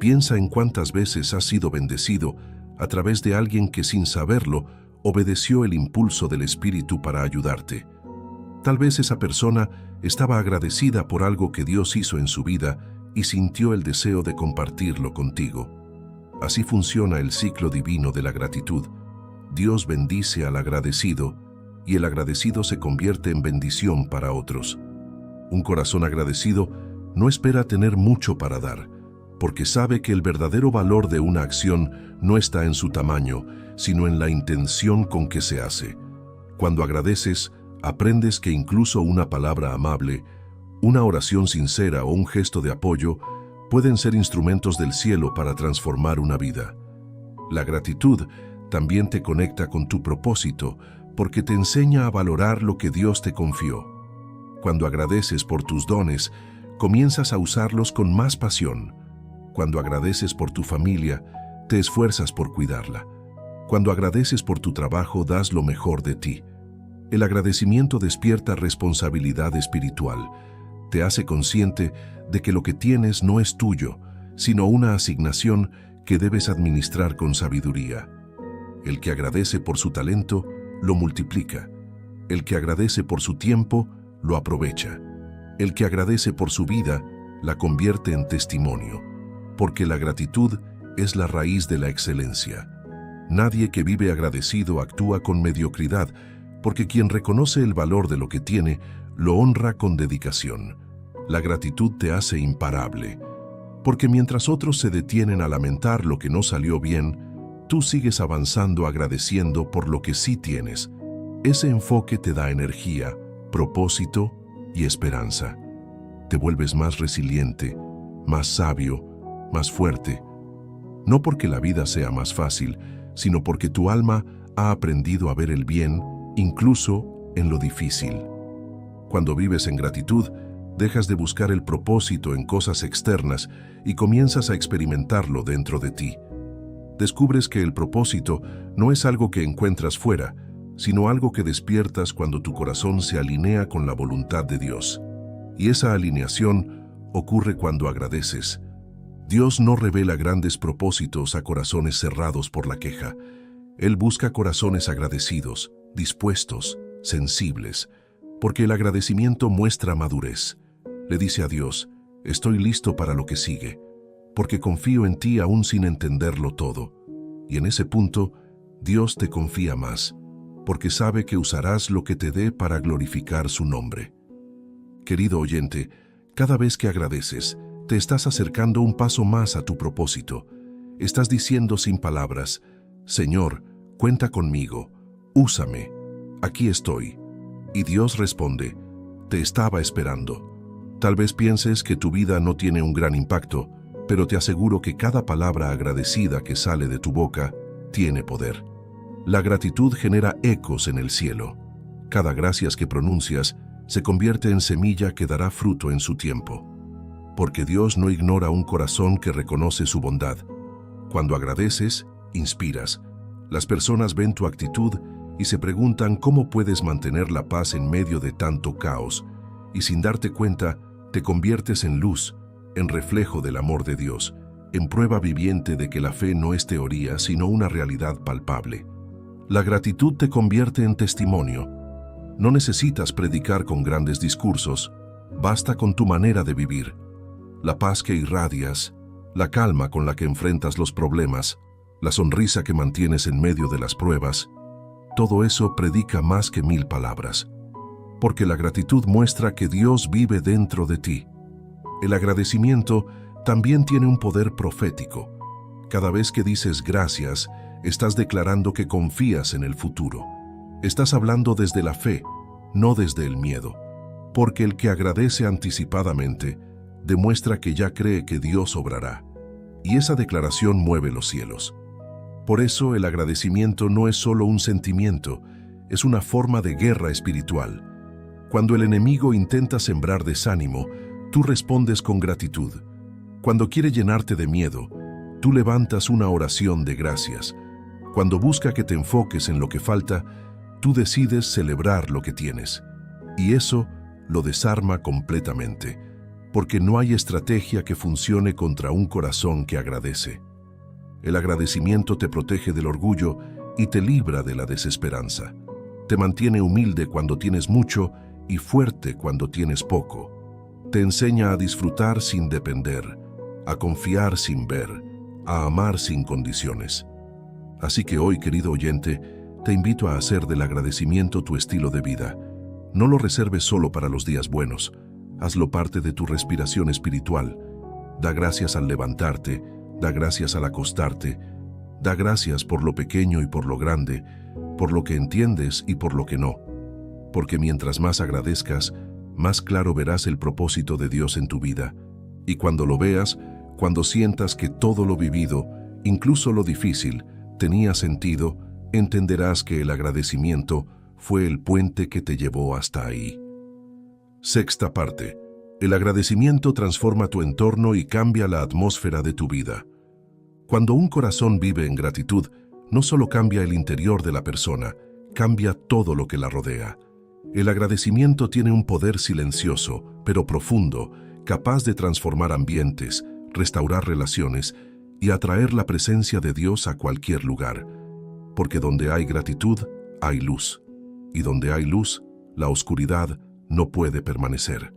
Piensa en cuántas veces has sido bendecido a través de alguien que sin saberlo obedeció el impulso del Espíritu para ayudarte. Tal vez esa persona estaba agradecida por algo que Dios hizo en su vida y sintió el deseo de compartirlo contigo. Así funciona el ciclo divino de la gratitud. Dios bendice al agradecido y el agradecido se convierte en bendición para otros. Un corazón agradecido no espera tener mucho para dar, porque sabe que el verdadero valor de una acción no está en su tamaño, sino en la intención con que se hace. Cuando agradeces, aprendes que incluso una palabra amable, una oración sincera o un gesto de apoyo pueden ser instrumentos del cielo para transformar una vida. La gratitud también te conecta con tu propósito porque te enseña a valorar lo que Dios te confió. Cuando agradeces por tus dones, comienzas a usarlos con más pasión. Cuando agradeces por tu familia, te esfuerzas por cuidarla. Cuando agradeces por tu trabajo, das lo mejor de ti. El agradecimiento despierta responsabilidad espiritual. Te hace consciente de que lo que tienes no es tuyo, sino una asignación que debes administrar con sabiduría. El que agradece por su talento, lo multiplica. El que agradece por su tiempo, lo aprovecha. El que agradece por su vida, la convierte en testimonio, porque la gratitud es la raíz de la excelencia. Nadie que vive agradecido actúa con mediocridad, porque quien reconoce el valor de lo que tiene, lo honra con dedicación. La gratitud te hace imparable, porque mientras otros se detienen a lamentar lo que no salió bien, tú sigues avanzando agradeciendo por lo que sí tienes. Ese enfoque te da energía, propósito y esperanza. Te vuelves más resiliente, más sabio, más fuerte. No porque la vida sea más fácil, sino porque tu alma ha aprendido a ver el bien, incluso en lo difícil. Cuando vives en gratitud, dejas de buscar el propósito en cosas externas y comienzas a experimentarlo dentro de ti. Descubres que el propósito no es algo que encuentras fuera, sino algo que despiertas cuando tu corazón se alinea con la voluntad de Dios. Y esa alineación ocurre cuando agradeces. Dios no revela grandes propósitos a corazones cerrados por la queja. Él busca corazones agradecidos, dispuestos, sensibles, porque el agradecimiento muestra madurez. Le dice a Dios, estoy listo para lo que sigue, porque confío en ti aún sin entenderlo todo. Y en ese punto, Dios te confía más, porque sabe que usarás lo que te dé para glorificar su nombre. Querido oyente, cada vez que agradeces, te estás acercando un paso más a tu propósito. Estás diciendo sin palabras, Señor, cuenta conmigo, úsame, aquí estoy. Y Dios responde, te estaba esperando. Tal vez pienses que tu vida no tiene un gran impacto, pero te aseguro que cada palabra agradecida que sale de tu boca tiene poder. La gratitud genera ecos en el cielo. Cada gracias que pronuncias se convierte en semilla que dará fruto en su tiempo. Porque Dios no ignora un corazón que reconoce su bondad. Cuando agradeces, inspiras. Las personas ven tu actitud y se preguntan cómo puedes mantener la paz en medio de tanto caos, y sin darte cuenta, te conviertes en luz, en reflejo del amor de Dios, en prueba viviente de que la fe no es teoría, sino una realidad palpable. La gratitud te convierte en testimonio. No necesitas predicar con grandes discursos, basta con tu manera de vivir. La paz que irradias, la calma con la que enfrentas los problemas, la sonrisa que mantienes en medio de las pruebas, todo eso predica más que 1000 palabras. Porque la gratitud muestra que Dios vive dentro de ti. El agradecimiento también tiene un poder profético. Cada vez que dices gracias, estás declarando que confías en el futuro. Estás hablando desde la fe, no desde el miedo. Porque el que agradece anticipadamente, demuestra que ya cree que Dios obrará. Y esa declaración mueve los cielos. Por eso el agradecimiento no es solo un sentimiento, es una forma de guerra espiritual. Cuando el enemigo intenta sembrar desánimo, tú respondes con gratitud. Cuando quiere llenarte de miedo, tú levantas una oración de gracias. Cuando busca que te enfoques en lo que falta, tú decides celebrar lo que tienes. Y eso lo desarma completamente, porque no hay estrategia que funcione contra un corazón que agradece. El agradecimiento te protege del orgullo y te libra de la desesperanza. Te mantiene humilde cuando tienes mucho y fuerte cuando tienes poco. Te enseña a disfrutar sin depender, a confiar sin ver, a amar sin condiciones. Así que hoy, querido oyente, te invito a hacer del agradecimiento tu estilo de vida. No lo reserves solo para los días buenos. Hazlo parte de tu respiración espiritual. Da gracias al levantarte, da gracias al acostarte, da gracias por lo pequeño y por lo grande, por lo que entiendes y por lo que no. porque mientras más agradezcas, más claro verás el propósito de Dios en tu vida. Y cuando lo veas, cuando sientas que todo lo vivido, incluso lo difícil, tenía sentido, entenderás que el agradecimiento fue el puente que te llevó hasta ahí. Sexta parte. El agradecimiento transforma tu entorno y cambia la atmósfera de tu vida. Cuando un corazón vive en gratitud, no solo cambia el interior de la persona, cambia todo lo que la rodea. El agradecimiento tiene un poder silencioso, pero profundo, capaz de transformar ambientes, restaurar relaciones y atraer la presencia de Dios a cualquier lugar. Porque donde hay gratitud, hay luz. Y donde hay luz, la oscuridad no puede permanecer.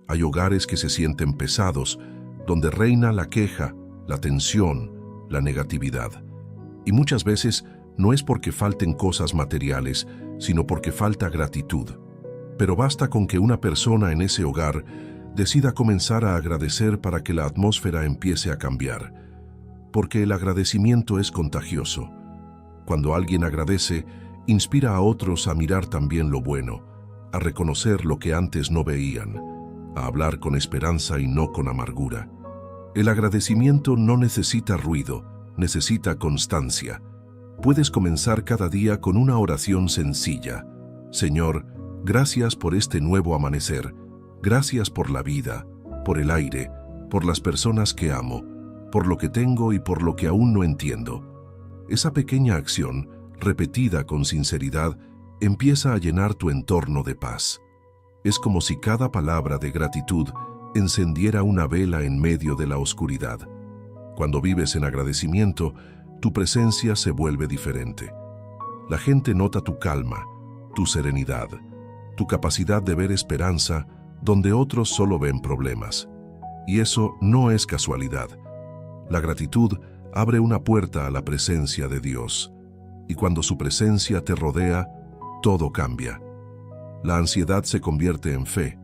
Hay hogares que se sienten pesados, donde reina la queja, la tensión, la negatividad. Y muchas veces no es porque falten cosas materiales, sino porque falta gratitud. Pero basta con que una persona en ese hogar decida comenzar a agradecer para que la atmósfera empiece a cambiar. Porque el agradecimiento es contagioso. Cuando alguien agradece, inspira a otros a mirar también lo bueno, a reconocer lo que antes no veían, a hablar con esperanza y no con amargura. El agradecimiento no necesita ruido, necesita constancia. Puedes comenzar cada día con una oración sencilla. Señor, gracias por este nuevo amanecer. Gracias por la vida, por el aire, por las personas que amo, por lo que tengo y por lo que aún no entiendo. Esa pequeña acción, repetida con sinceridad, empieza a llenar tu entorno de paz. Es como si cada palabra de gratitud encendiera una vela en medio de la oscuridad. Cuando vives en agradecimiento, tu presencia se vuelve diferente. La gente nota tu calma, tu serenidad, tu capacidad de ver esperanza donde otros solo ven problemas. Y eso no es casualidad. La gratitud abre una puerta a la presencia de Dios. Y cuando su presencia te rodea, todo cambia. La ansiedad se convierte en fe,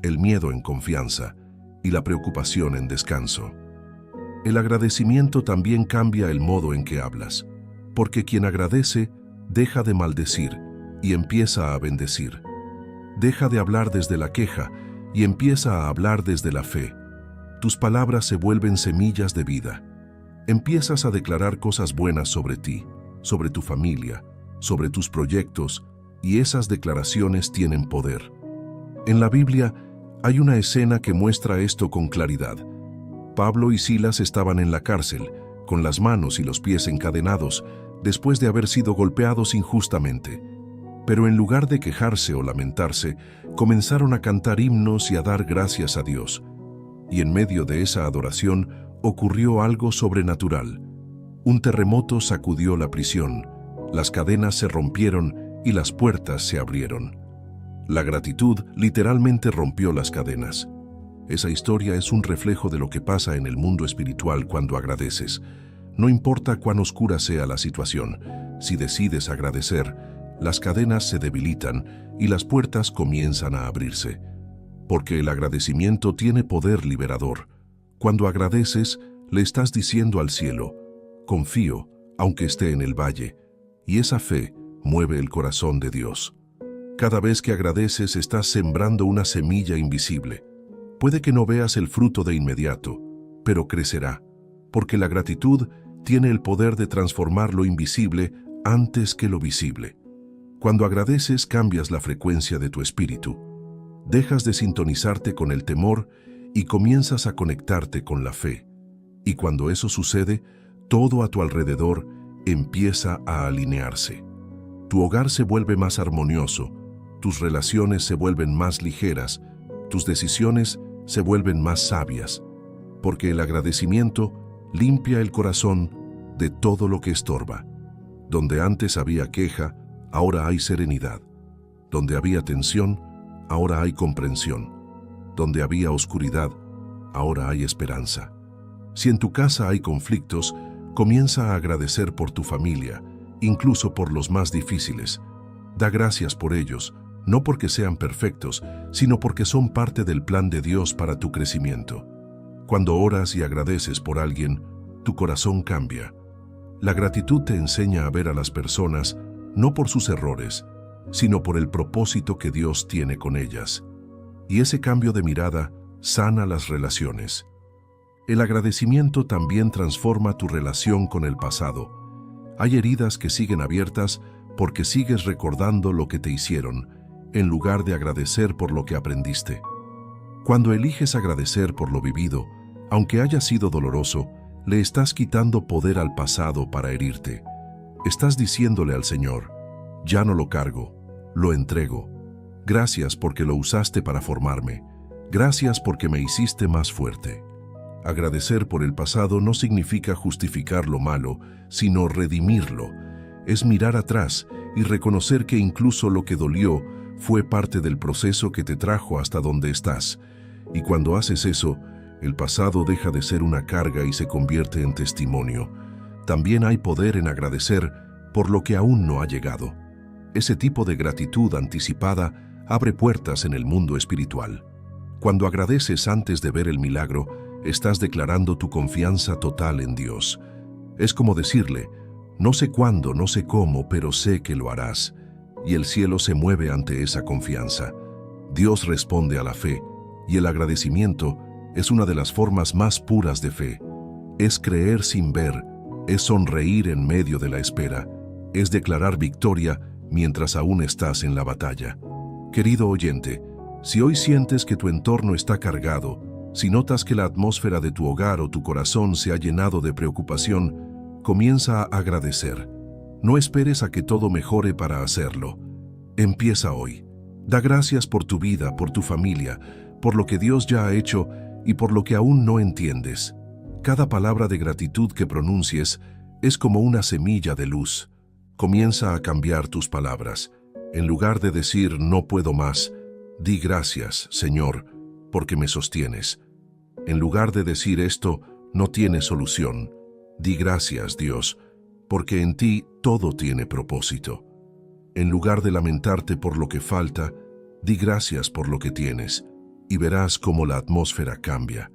el miedo en confianza y la preocupación en descanso. El agradecimiento también cambia el modo en que hablas, porque quien agradece deja de maldecir y empieza a bendecir. Deja de hablar desde la queja y empieza a hablar desde la fe. Tus palabras se vuelven semillas de vida. Empiezas a declarar cosas buenas sobre ti, sobre tu familia, sobre tus proyectos, y esas declaraciones tienen poder. En la Biblia hay una escena que muestra esto con claridad. Pablo y Silas estaban en la cárcel, con las manos y los pies encadenados, después de haber sido golpeados injustamente. Pero en lugar de quejarse o lamentarse, comenzaron a cantar himnos y a dar gracias a Dios. Y en medio de esa adoración ocurrió algo sobrenatural. Un terremoto sacudió la prisión, las cadenas se rompieron y las puertas se abrieron. La gratitud literalmente rompió las cadenas. Esa historia es un reflejo de lo que pasa en el mundo espiritual cuando agradeces. No importa cuán oscura sea la situación, si decides agradecer, las cadenas se debilitan y las puertas comienzan a abrirse. Porque el agradecimiento tiene poder liberador. Cuando agradeces, le estás diciendo al cielo, confío, aunque esté en el valle, y esa fe mueve el corazón de Dios. Cada vez que agradeces estás sembrando una semilla invisible. Puede que no veas el fruto de inmediato, pero crecerá, porque la gratitud tiene el poder de transformar lo invisible antes que lo visible. Cuando agradeces cambias la frecuencia de tu espíritu. Dejas de sintonizarte con el temor y comienzas a conectarte con la fe. Y cuando eso sucede, todo a tu alrededor empieza a alinearse. Tu hogar se vuelve más armonioso, tus relaciones se vuelven más ligeras, tus decisiones se vuelven más sabias, porque el agradecimiento limpia el corazón de todo lo que estorba. Donde antes había queja, ahora hay serenidad. Donde había tensión, ahora hay comprensión. Donde había oscuridad, ahora hay esperanza. Si en tu casa hay conflictos, comienza a agradecer por tu familia, incluso por los más difíciles. Da gracias por ellos, no porque sean perfectos, sino porque son parte del plan de Dios para tu crecimiento. Cuando oras y agradeces por alguien, tu corazón cambia. La gratitud te enseña a ver a las personas no por sus errores, sino por el propósito que Dios tiene con ellas. Y ese cambio de mirada sana las relaciones. El agradecimiento también transforma tu relación con el pasado. Hay heridas que siguen abiertas porque sigues recordando lo que te hicieron, en lugar de agradecer por lo que aprendiste. Cuando eliges agradecer por lo vivido, aunque haya sido doloroso, le estás quitando poder al pasado para herirte. Estás diciéndole al Señor: ya no lo cargo, lo entrego. Gracias porque lo usaste para formarme. Gracias porque me hiciste más fuerte. Agradecer por el pasado no significa justificar lo malo, sino redimirlo. Es mirar atrás y reconocer que incluso lo que dolió fue parte del proceso que te trajo hasta donde estás. Y cuando haces eso, el pasado deja de ser una carga y se convierte en testimonio. También hay poder en agradecer por lo que aún no ha llegado. Ese tipo de gratitud anticipada abre puertas en el mundo espiritual. Cuando agradeces antes de ver el milagro, estás declarando tu confianza total en Dios. Es como decirle: no sé cuándo, no sé cómo, pero sé que lo harás. Y el cielo se mueve ante esa confianza. Dios responde a la fe, y el agradecimiento es una de las formas más puras de fe. Es creer sin ver, es sonreír en medio de la espera, es declarar victoria mientras aún estás en la batalla. Querido oyente, si hoy sientes que tu entorno está cargado, si notas que la atmósfera de tu hogar o tu corazón se ha llenado de preocupación, comienza a agradecer. No esperes a que todo mejore para hacerlo. Empieza hoy. Da gracias por tu vida, por tu familia, por lo que Dios ya ha hecho y por lo que aún no entiendes. Cada palabra de gratitud que pronuncies es como una semilla de luz. Comienza a cambiar tus palabras. En lugar de decir no puedo más, di gracias, Señor, porque me sostienes. En lugar de decir esto no tiene solución, di gracias, Dios, porque en ti todo tiene propósito. En lugar de lamentarte por lo que falta, di gracias por lo que tienes, y verás cómo la atmósfera cambia.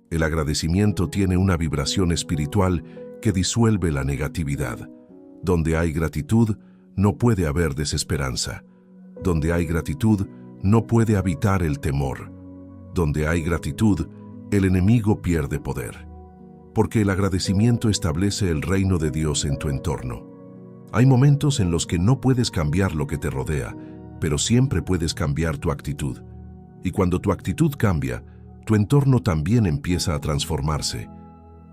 El agradecimiento tiene una vibración espiritual que disuelve la negatividad. Donde hay gratitud, no puede haber desesperanza. Donde hay gratitud, no puede habitar el temor. Donde hay gratitud, el enemigo pierde poder. Porque el agradecimiento establece el reino de Dios en tu entorno. Hay momentos en los que no puedes cambiar lo que te rodea, pero siempre puedes cambiar tu actitud. Y cuando tu actitud cambia, tu entorno también empieza a transformarse.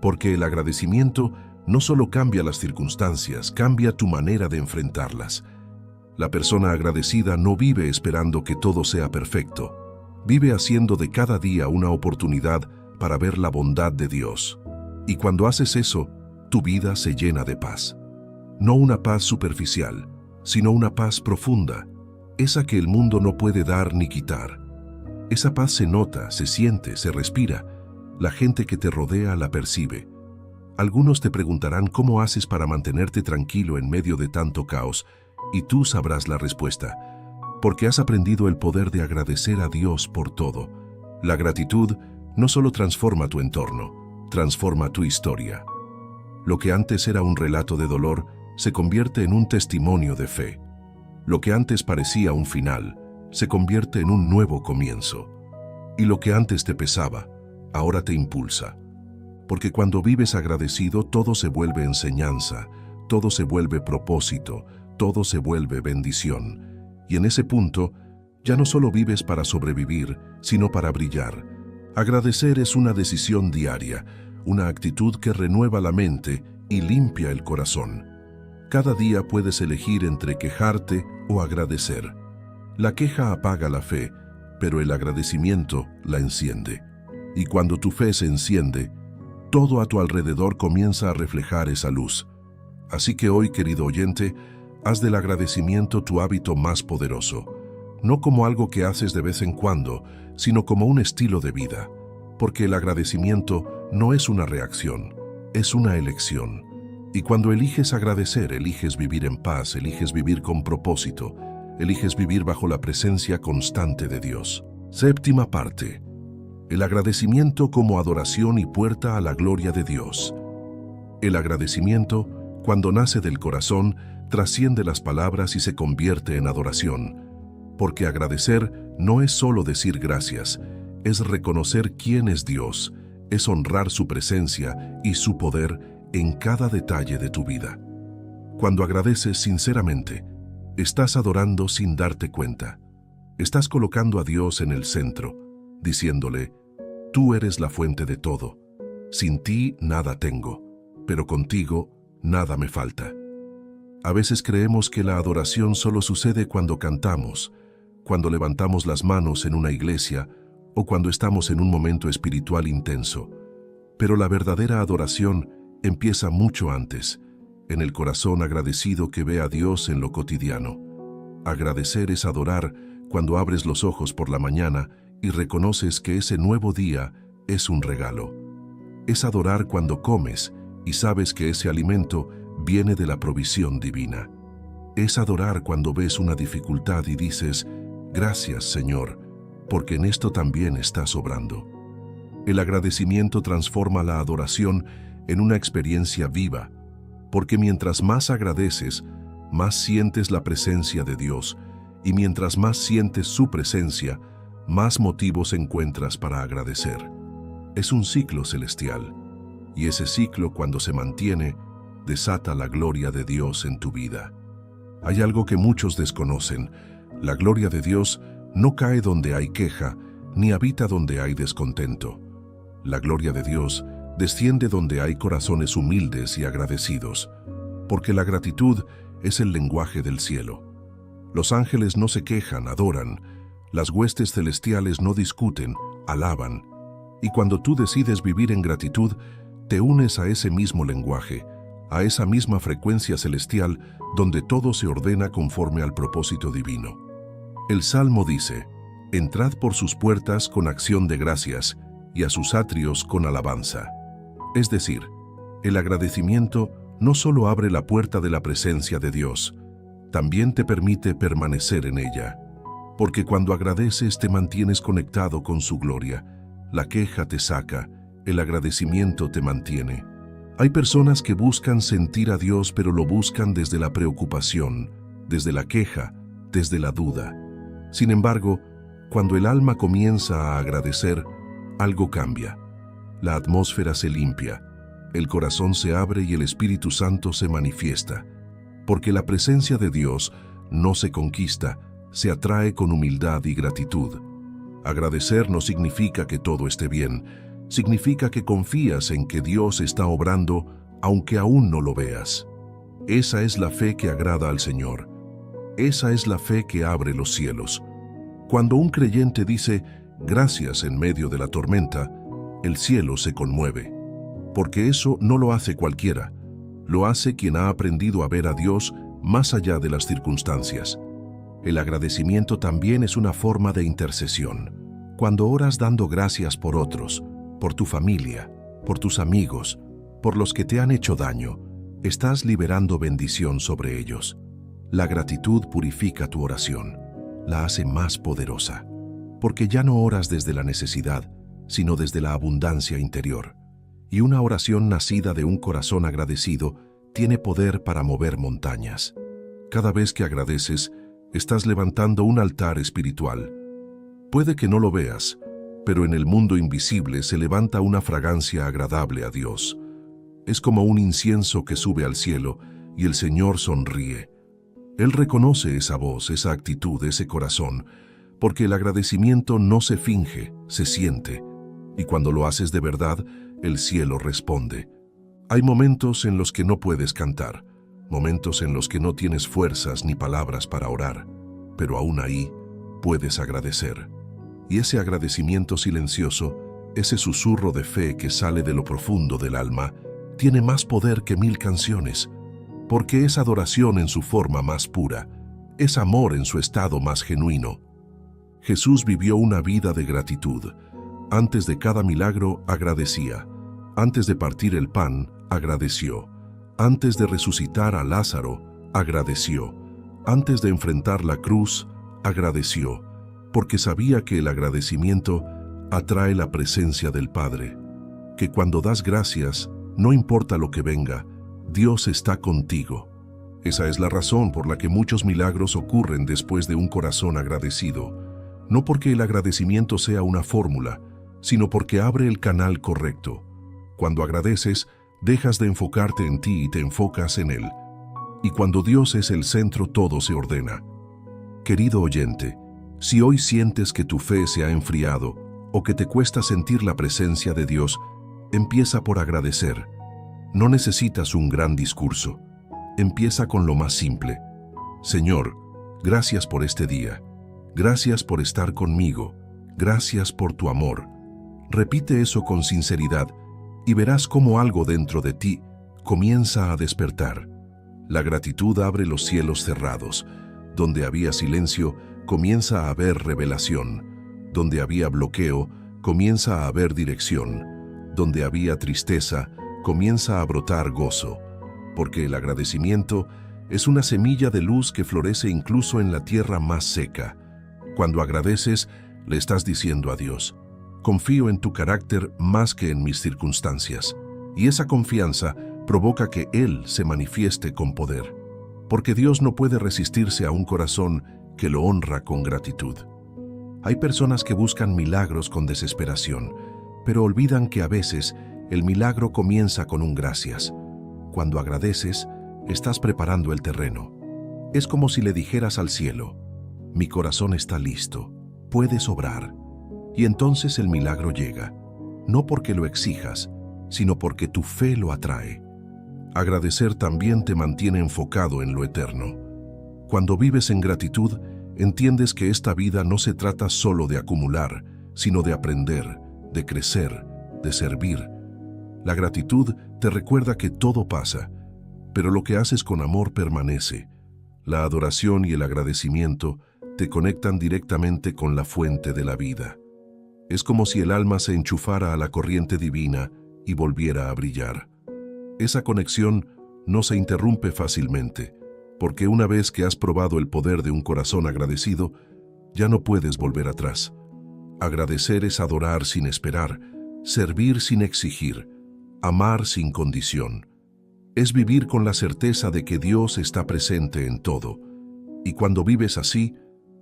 Porque el agradecimiento no solo cambia las circunstancias, cambia tu manera de enfrentarlas. La persona agradecida no vive esperando que todo sea perfecto. Vive haciendo de cada día una oportunidad para ver la bondad de Dios. Y cuando haces eso, tu vida se llena de paz. No una paz superficial, sino una paz profunda, esa que el mundo no puede dar ni quitar. Esa paz se nota, se siente, se respira. La gente que te rodea la percibe. Algunos te preguntarán cómo haces para mantenerte tranquilo en medio de tanto caos, y tú sabrás la respuesta, porque has aprendido el poder de agradecer a Dios por todo. La gratitud no solo transforma tu entorno, transforma tu historia. Lo que antes era un relato de dolor se convierte en un testimonio de fe. Lo que antes parecía un final se convierte en un nuevo comienzo. Y lo que antes te pesaba, ahora te impulsa. Porque cuando vives agradecido, todo se vuelve enseñanza, todo se vuelve propósito, todo se vuelve bendición. Y en ese punto, ya no solo vives para sobrevivir, sino para brillar. Agradecer es una decisión diaria, una actitud que renueva la mente y limpia el corazón. Cada día puedes elegir entre quejarte o agradecer. La queja apaga la fe, pero el agradecimiento la enciende. Y cuando tu fe se enciende, todo a tu alrededor comienza a reflejar esa luz. Así que hoy, querido oyente, haz del agradecimiento tu hábito más poderoso. No como algo que haces de vez en cuando, sino como un estilo de vida. Porque el agradecimiento no es una reacción, es una elección. Y cuando eliges agradecer, eliges vivir en paz, eliges vivir con propósito, eliges vivir bajo la presencia constante de Dios. Séptima parte. El agradecimiento como adoración y puerta a la gloria de Dios. El agradecimiento, cuando nace del corazón, trasciende las palabras y se convierte en adoración, porque agradecer no es solo decir gracias, es reconocer quién es Dios, es honrar su presencia y su poder en cada detalle de tu vida. Cuando agradeces sinceramente, estás adorando sin darte cuenta. Estás colocando a Dios en el centro, diciéndole, tú eres la fuente de todo. Sin ti nada tengo, pero contigo nada me falta. A veces creemos que la adoración solo sucede cuando cantamos, cuando levantamos las manos en una iglesia o cuando estamos en un momento espiritual intenso. Pero la verdadera adoración empieza mucho antes, en el corazón agradecido que ve a Dios en lo cotidiano. Agradecer es adorar cuando abres los ojos por la mañana y reconoces que ese nuevo día es un regalo. Es adorar cuando comes y sabes que ese alimento viene de la provisión divina. Es adorar cuando ves una dificultad y dices, gracias, Señor, porque en esto también estás obrando. El agradecimiento transforma la adoración en una experiencia viva, porque mientras más agradeces, más sientes la presencia de Dios, y mientras más sientes su presencia, más motivos encuentras para agradecer. Es un ciclo celestial, y ese ciclo, cuando se mantiene, desata la gloria de Dios en tu vida. Hay algo que muchos desconocen: la gloria de Dios no cae donde hay queja, ni habita donde hay descontento. La gloria de Dios desciende donde hay corazones humildes y agradecidos, porque la gratitud es el lenguaje del cielo. Los ángeles no se quejan, adoran. Las huestes celestiales no discuten, alaban. Y cuando tú decides vivir en gratitud, te unes a ese mismo lenguaje, a esa misma frecuencia celestial donde todo se ordena conforme al propósito divino. El Salmo dice, entrad por sus puertas con acción de gracias y a sus atrios con alabanza. Es decir, el agradecimiento no solo abre la puerta de la presencia de Dios, también te permite permanecer en ella, porque cuando agradeces te mantienes conectado con su gloria. La queja te saca, el agradecimiento te mantiene. Hay personas que buscan sentir a Dios, pero lo buscan desde la preocupación, desde la queja, desde la duda. Sin embargo, cuando el alma comienza a agradecer, algo cambia. La atmósfera se limpia, el corazón se abre y el Espíritu Santo se manifiesta, porque la presencia de Dios no se conquista, se atrae con humildad y gratitud. Agradecer no significa que todo esté bien, significa que confías en que Dios está obrando aunque aún no lo veas. Esa es la fe que agrada al Señor. Esa es la fe que abre los cielos. Cuando un creyente dice gracias en medio de la tormenta, el cielo se conmueve, porque eso no lo hace cualquiera, lo hace quien ha aprendido a ver a Dios más allá de las circunstancias. El agradecimiento también es una forma de intercesión. Cuando oras dando gracias por otros, por tu familia, por tus amigos, por los que te han hecho daño, estás liberando bendición sobre ellos. La gratitud purifica tu oración, la hace más poderosa, porque ya no oras desde la necesidad, sino desde la abundancia interior. Y una oración nacida de un corazón agradecido tiene poder para mover montañas. Cada vez que agradeces, estás levantando un altar espiritual. Puede que no lo veas, pero en el mundo invisible se levanta una fragancia agradable a Dios. Es como un incienso que sube al cielo y el Señor sonríe. Él reconoce esa voz, esa actitud, ese corazón, porque el agradecimiento no se finge, se siente. Y cuando lo haces de verdad, el cielo responde. Hay momentos en los que no puedes cantar, momentos en los que no tienes fuerzas ni palabras para orar, pero aún ahí puedes agradecer. Y ese agradecimiento silencioso, ese susurro de fe que sale de lo profundo del alma, tiene más poder que 1000 canciones, porque es adoración en su forma más pura, es amor en su estado más genuino. Jesús vivió una vida de gratitud. Antes de cada milagro agradecía. Antes de partir el pan, agradeció. Antes de resucitar a Lázaro, agradeció. Antes de enfrentar la cruz, agradeció, porque sabía que el agradecimiento atrae la presencia del Padre, que cuando das gracias, no importa lo que venga, Dios está contigo. Esa es la razón por la que muchos milagros ocurren después de un corazón agradecido. No porque el agradecimiento sea una fórmula, sino porque abre el canal correcto. Cuando agradeces, dejas de enfocarte en ti y te enfocas en Él. Y cuando Dios es el centro, todo se ordena. Querido oyente, si hoy sientes que tu fe se ha enfriado o que te cuesta sentir la presencia de Dios, empieza por agradecer. No necesitas un gran discurso. Empieza con lo más simple. Señor, gracias por este día. Gracias por estar conmigo. Gracias por tu amor. Repite eso con sinceridad y verás cómo algo dentro de ti comienza a despertar. La gratitud abre los cielos cerrados. Donde había silencio, comienza a haber revelación. Donde había bloqueo, comienza a haber dirección. Donde había tristeza, comienza a brotar gozo. Porque el agradecimiento es una semilla de luz que florece incluso en la tierra más seca. Cuando agradeces, le estás diciendo a Dios: confío en tu carácter más que en mis circunstancias. Y esa confianza provoca que Él se manifieste con poder. Porque Dios no puede resistirse a un corazón que lo honra con gratitud. Hay personas que buscan milagros con desesperación, pero olvidan que a veces el milagro comienza con un gracias. Cuando agradeces, estás preparando el terreno. Es como si le dijeras al cielo: mi corazón está listo, puedes obrar. Y entonces el milagro llega, no porque lo exijas, sino porque tu fe lo atrae. Agradecer también te mantiene enfocado en lo eterno. Cuando vives en gratitud, entiendes que esta vida no se trata solo de acumular, sino de aprender, de crecer, de servir. La gratitud te recuerda que todo pasa, pero lo que haces con amor permanece. La adoración y el agradecimiento te conectan directamente con la fuente de la vida. Es como si el alma se enchufara a la corriente divina y volviera a brillar. Esa conexión no se interrumpe fácilmente, porque una vez que has probado el poder de un corazón agradecido, ya no puedes volver atrás. Agradecer es adorar sin esperar, servir sin exigir, amar sin condición. Es vivir con la certeza de que Dios está presente en todo. Y cuando vives así,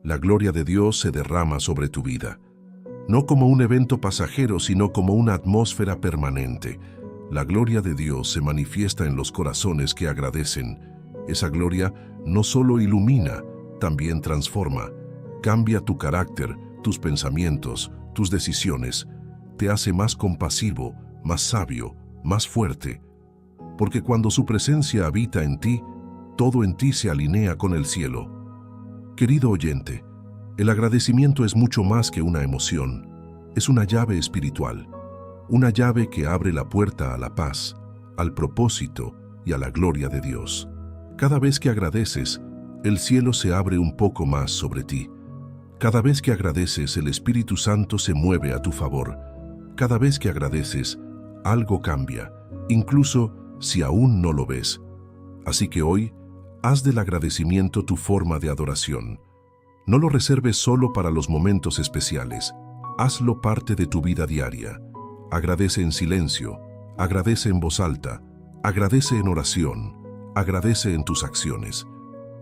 la gloria de Dios se derrama sobre tu vida. No como un evento pasajero, sino como una atmósfera permanente. La gloria de Dios se manifiesta en los corazones que agradecen. Esa gloria no solo ilumina, también transforma. Cambia tu carácter, tus pensamientos, tus decisiones. Te hace más compasivo, más sabio, más fuerte. Porque cuando su presencia habita en ti, todo en ti se alinea con el cielo. Querido oyente, el agradecimiento es mucho más que una emoción. Es una llave espiritual. Una llave que abre la puerta a la paz, al propósito y a la gloria de Dios. Cada vez que agradeces, el cielo se abre un poco más sobre ti. Cada vez que agradeces, el Espíritu Santo se mueve a tu favor. Cada vez que agradeces, algo cambia, incluso si aún no lo ves. Así que hoy, haz del agradecimiento tu forma de adoración. No lo reserves solo para los momentos especiales. Hazlo parte de tu vida diaria. Agradece en silencio, agradece en voz alta, agradece en oración, agradece en tus acciones.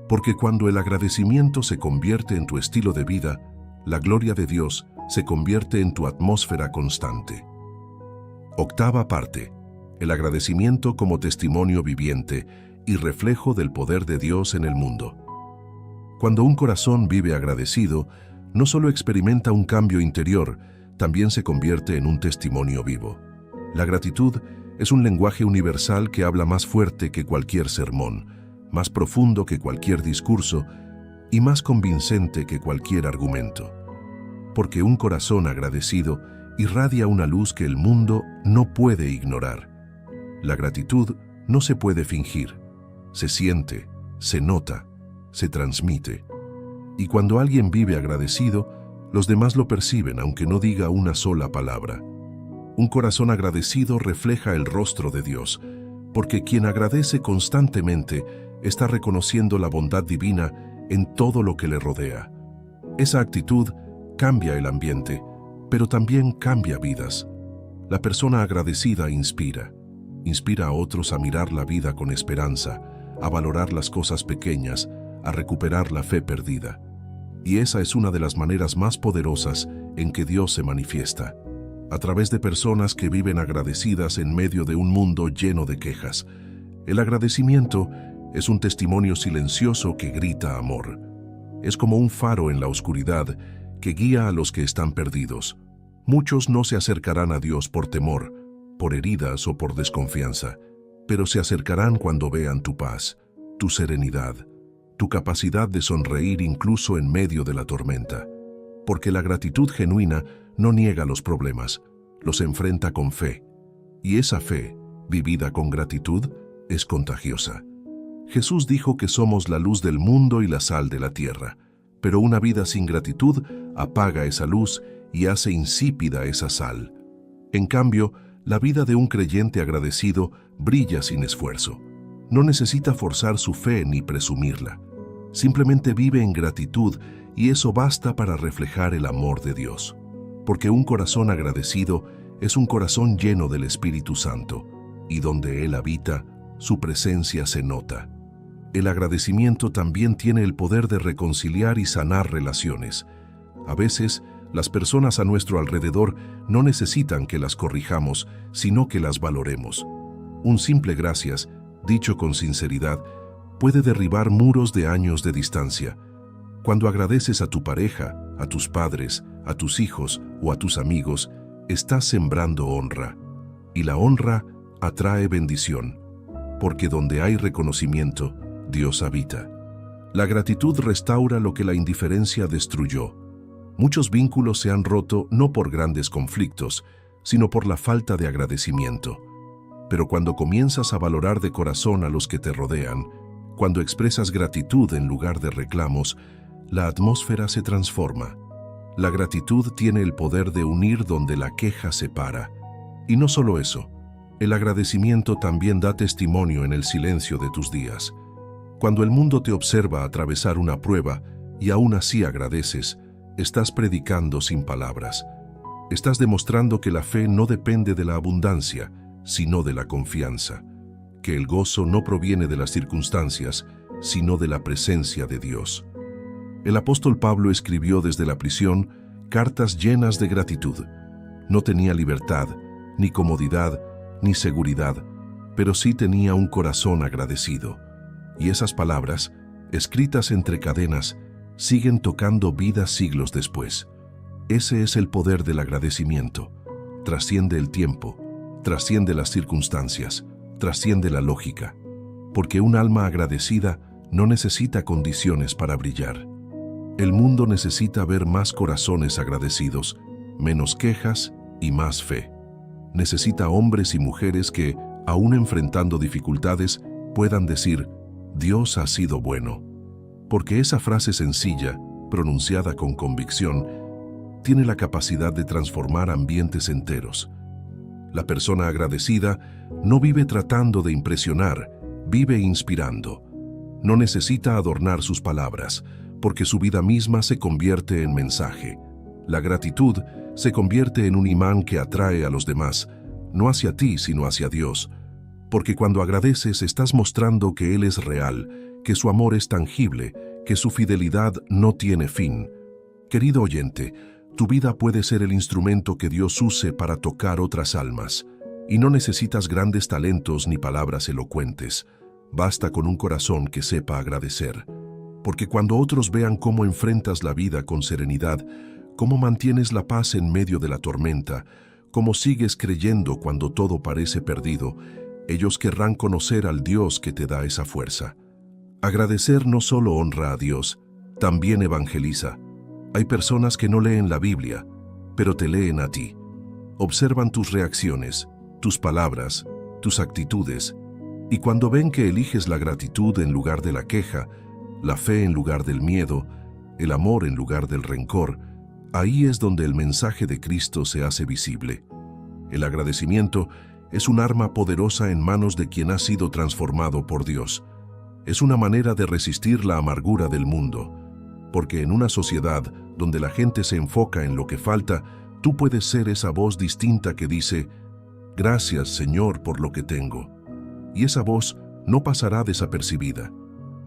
Porque cuando el agradecimiento se convierte en tu estilo de vida, la gloria de Dios se convierte en tu atmósfera constante. Octava parte. El agradecimiento como testimonio viviente y reflejo del poder de Dios en el mundo. Cuando un corazón vive agradecido, no solo experimenta un cambio interior, también se convierte en un testimonio vivo. La gratitud es un lenguaje universal que habla más fuerte que cualquier sermón, más profundo que cualquier discurso y más convincente que cualquier argumento. Porque un corazón agradecido irradia una luz que el mundo no puede ignorar. La gratitud no se puede fingir, se siente, se nota, se transmite. Y cuando alguien vive agradecido, los demás lo perciben aunque no diga una sola palabra. Un corazón agradecido refleja el rostro de Dios, porque quien agradece constantemente está reconociendo la bondad divina en todo lo que le rodea. Esa actitud cambia el ambiente, pero también cambia vidas. La persona agradecida inspira a otros a mirar la vida con esperanza, a valorar las cosas pequeñas, a recuperar la fe perdida. Y esa es una de las maneras más poderosas en que Dios se manifiesta, a través de personas que viven agradecidas en medio de un mundo lleno de quejas. El agradecimiento es un testimonio silencioso que grita amor. Es como un faro en la oscuridad que guía a los que están perdidos. Muchos no se acercarán a Dios por temor, por heridas o por desconfianza, pero se acercarán cuando vean tu paz, tu serenidad, tu capacidad de sonreír incluso en medio de la tormenta. Porque la gratitud genuina no niega los problemas, los enfrenta con fe. Y esa fe, vivida con gratitud, es contagiosa. Jesús dijo que somos la luz del mundo y la sal de la tierra, pero una vida sin gratitud apaga esa luz y hace insípida esa sal. En cambio, la vida de un creyente agradecido brilla sin esfuerzo. No necesita forzar su fe ni presumirla. Simplemente vive en gratitud y eso basta para reflejar el amor de Dios. Porque un corazón agradecido es un corazón lleno del Espíritu Santo, y donde Él habita, su presencia se nota. El agradecimiento también tiene el poder de reconciliar y sanar relaciones. A veces, las personas a nuestro alrededor no necesitan que las corrijamos, sino que las valoremos. Un simple gracias, dicho con sinceridad, puede derribar muros de años de distancia. Cuando agradeces a tu pareja, a tus padres, a tus hijos o a tus amigos, estás sembrando honra. Y la honra atrae bendición, porque donde hay reconocimiento, Dios habita. La gratitud restaura lo que la indiferencia destruyó. Muchos vínculos se han roto no por grandes conflictos, sino por la falta de agradecimiento. Pero cuando comienzas a valorar de corazón a los que te rodean, cuando expresas gratitud en lugar de reclamos, la atmósfera se transforma. La gratitud tiene el poder de unir donde la queja separa. Y no solo eso, el agradecimiento también da testimonio en el silencio de tus días. Cuando el mundo te observa atravesar una prueba y aún así agradeces, estás predicando sin palabras. Estás demostrando que la fe no depende de la abundancia, sino de la confianza. Que el gozo no proviene de las circunstancias, sino de la presencia de Dios. El apóstol Pablo escribió desde la prisión cartas llenas de gratitud. No tenía libertad, ni comodidad, ni seguridad, pero sí tenía un corazón agradecido. Y esas palabras, escritas entre cadenas, siguen tocando vidas siglos después. Ese es el poder del agradecimiento. Trasciende el tiempo, trasciende las circunstancias, trasciende la lógica. Porque un alma agradecida no necesita condiciones para brillar. El mundo necesita ver más corazones agradecidos, menos quejas y más fe. Necesita hombres y mujeres que, aún enfrentando dificultades, puedan decir, Dios ha sido bueno. Porque esa frase sencilla, pronunciada con convicción, tiene la capacidad de transformar ambientes enteros. La persona agradecida no vive tratando de impresionar, vive inspirando. No necesita adornar sus palabras, porque su vida misma se convierte en mensaje. La gratitud se convierte en un imán que atrae a los demás, no hacia ti, sino hacia Dios. Porque cuando agradeces estás mostrando que Él es real, que su amor es tangible, que su fidelidad no tiene fin. Querido oyente, tu vida puede ser el instrumento que Dios use para tocar otras almas. Y no necesitas grandes talentos ni palabras elocuentes. Basta con un corazón que sepa agradecer. Porque cuando otros vean cómo enfrentas la vida con serenidad, cómo mantienes la paz en medio de la tormenta, cómo sigues creyendo cuando todo parece perdido, ellos querrán conocer al Dios que te da esa fuerza. Agradecer no solo honra a Dios, también evangeliza. Hay personas que no leen la Biblia, pero te leen a ti. Observan tus reacciones, tus palabras, tus actitudes, y cuando ven que eliges la gratitud en lugar de la queja, la fe en lugar del miedo, el amor en lugar del rencor, ahí es donde el mensaje de Cristo se hace visible. El agradecimiento es un arma poderosa en manos de quien ha sido transformado por Dios. Es una manera de resistir la amargura del mundo, porque en una sociedad donde la gente se enfoca en lo que falta, tú puedes ser esa voz distinta que dice, «Gracias, Señor, por lo que tengo». Y esa voz no pasará desapercibida.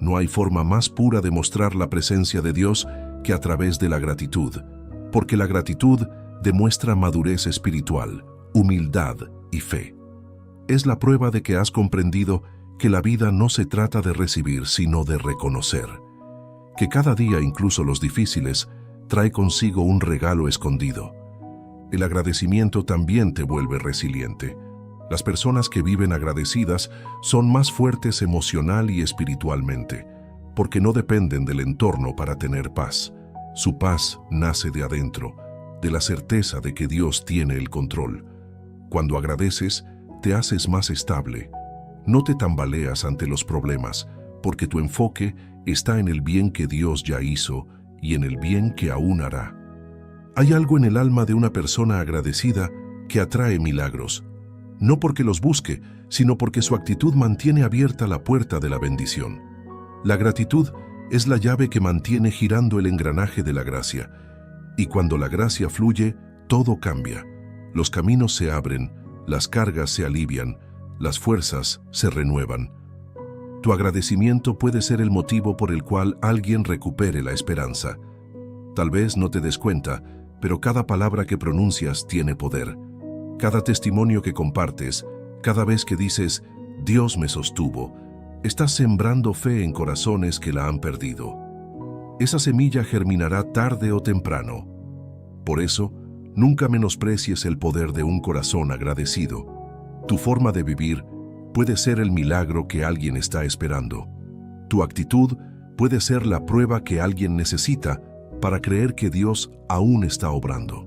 No hay forma más pura de mostrar la presencia de Dios que a través de la gratitud, porque la gratitud demuestra madurez espiritual, humildad y fe. Es la prueba de que has comprendido que la vida no se trata de recibir, sino de reconocer. Que cada día, incluso los difíciles, trae consigo un regalo escondido. El agradecimiento también te vuelve resiliente. Las personas que viven agradecidas son más fuertes emocional y espiritualmente, porque no dependen del entorno para tener paz. Su paz nace de adentro, de la certeza de que Dios tiene el control. Cuando agradeces, te haces más estable. No te tambaleas ante los problemas, porque tu enfoque está en el bien que Dios ya hizo y en el bien que aún hará. Hay algo en el alma de una persona agradecida que atrae milagros, no porque los busque, sino porque su actitud mantiene abierta la puerta de la bendición. La gratitud es la llave que mantiene girando el engranaje de la gracia, y cuando la gracia fluye, todo cambia. Los caminos se abren, las cargas se alivian, las fuerzas se renuevan. Tu agradecimiento puede ser el motivo por el cual alguien recupere la esperanza. Tal vez no te des cuenta, pero cada palabra que pronuncias tiene poder. Cada testimonio que compartes, cada vez que dices, Dios me sostuvo, estás sembrando fe en corazones que la han perdido. Esa semilla germinará tarde o temprano. Por eso, nunca menosprecies el poder de un corazón agradecido. Tu forma de vivir puede ser el milagro que alguien está esperando. Tu actitud puede ser la prueba que alguien necesita para creer que Dios aún está obrando.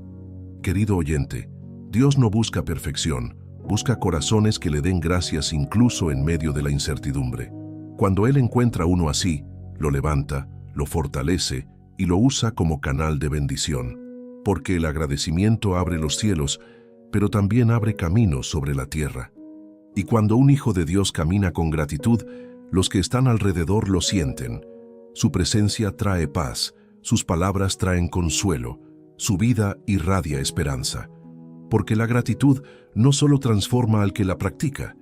Querido oyente, Dios no busca perfección, busca corazones que le den gracias incluso en medio de la incertidumbre. Cuando Él encuentra uno así, lo levanta, lo fortalece y lo usa como canal de bendición, porque el agradecimiento abre los cielos, pero también abre caminos sobre la tierra. Y cuando un hijo de Dios camina con gratitud, los que están alrededor lo sienten. Su presencia trae paz, sus palabras traen consuelo, su vida irradia esperanza. Porque la gratitud no solo transforma al que la practica,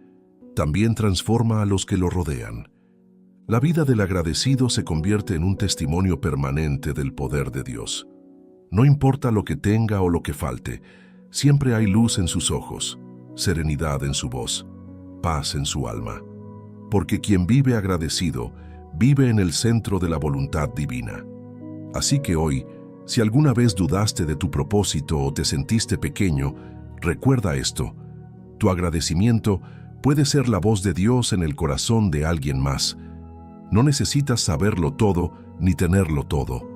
también transforma a los que lo rodean. La vida del agradecido se convierte en un testimonio permanente del poder de Dios. No importa lo que tenga o lo que falte, siempre hay luz en sus ojos, serenidad en su voz, paz en su alma. Porque quien vive agradecido, vive en el centro de la voluntad divina. Así que hoy, si alguna vez dudaste de tu propósito o te sentiste pequeño, recuerda esto. Tu agradecimiento puede ser la voz de Dios en el corazón de alguien más. No necesitas saberlo todo ni tenerlo todo.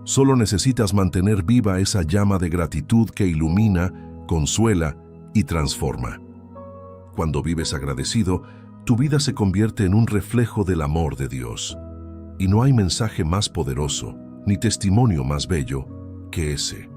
Solo necesitas mantener viva esa llama de gratitud que ilumina, consuela y transforma. Cuando vives agradecido, tu vida se convierte en un reflejo del amor de Dios. Y no hay mensaje más poderoso, ni testimonio más bello que ese.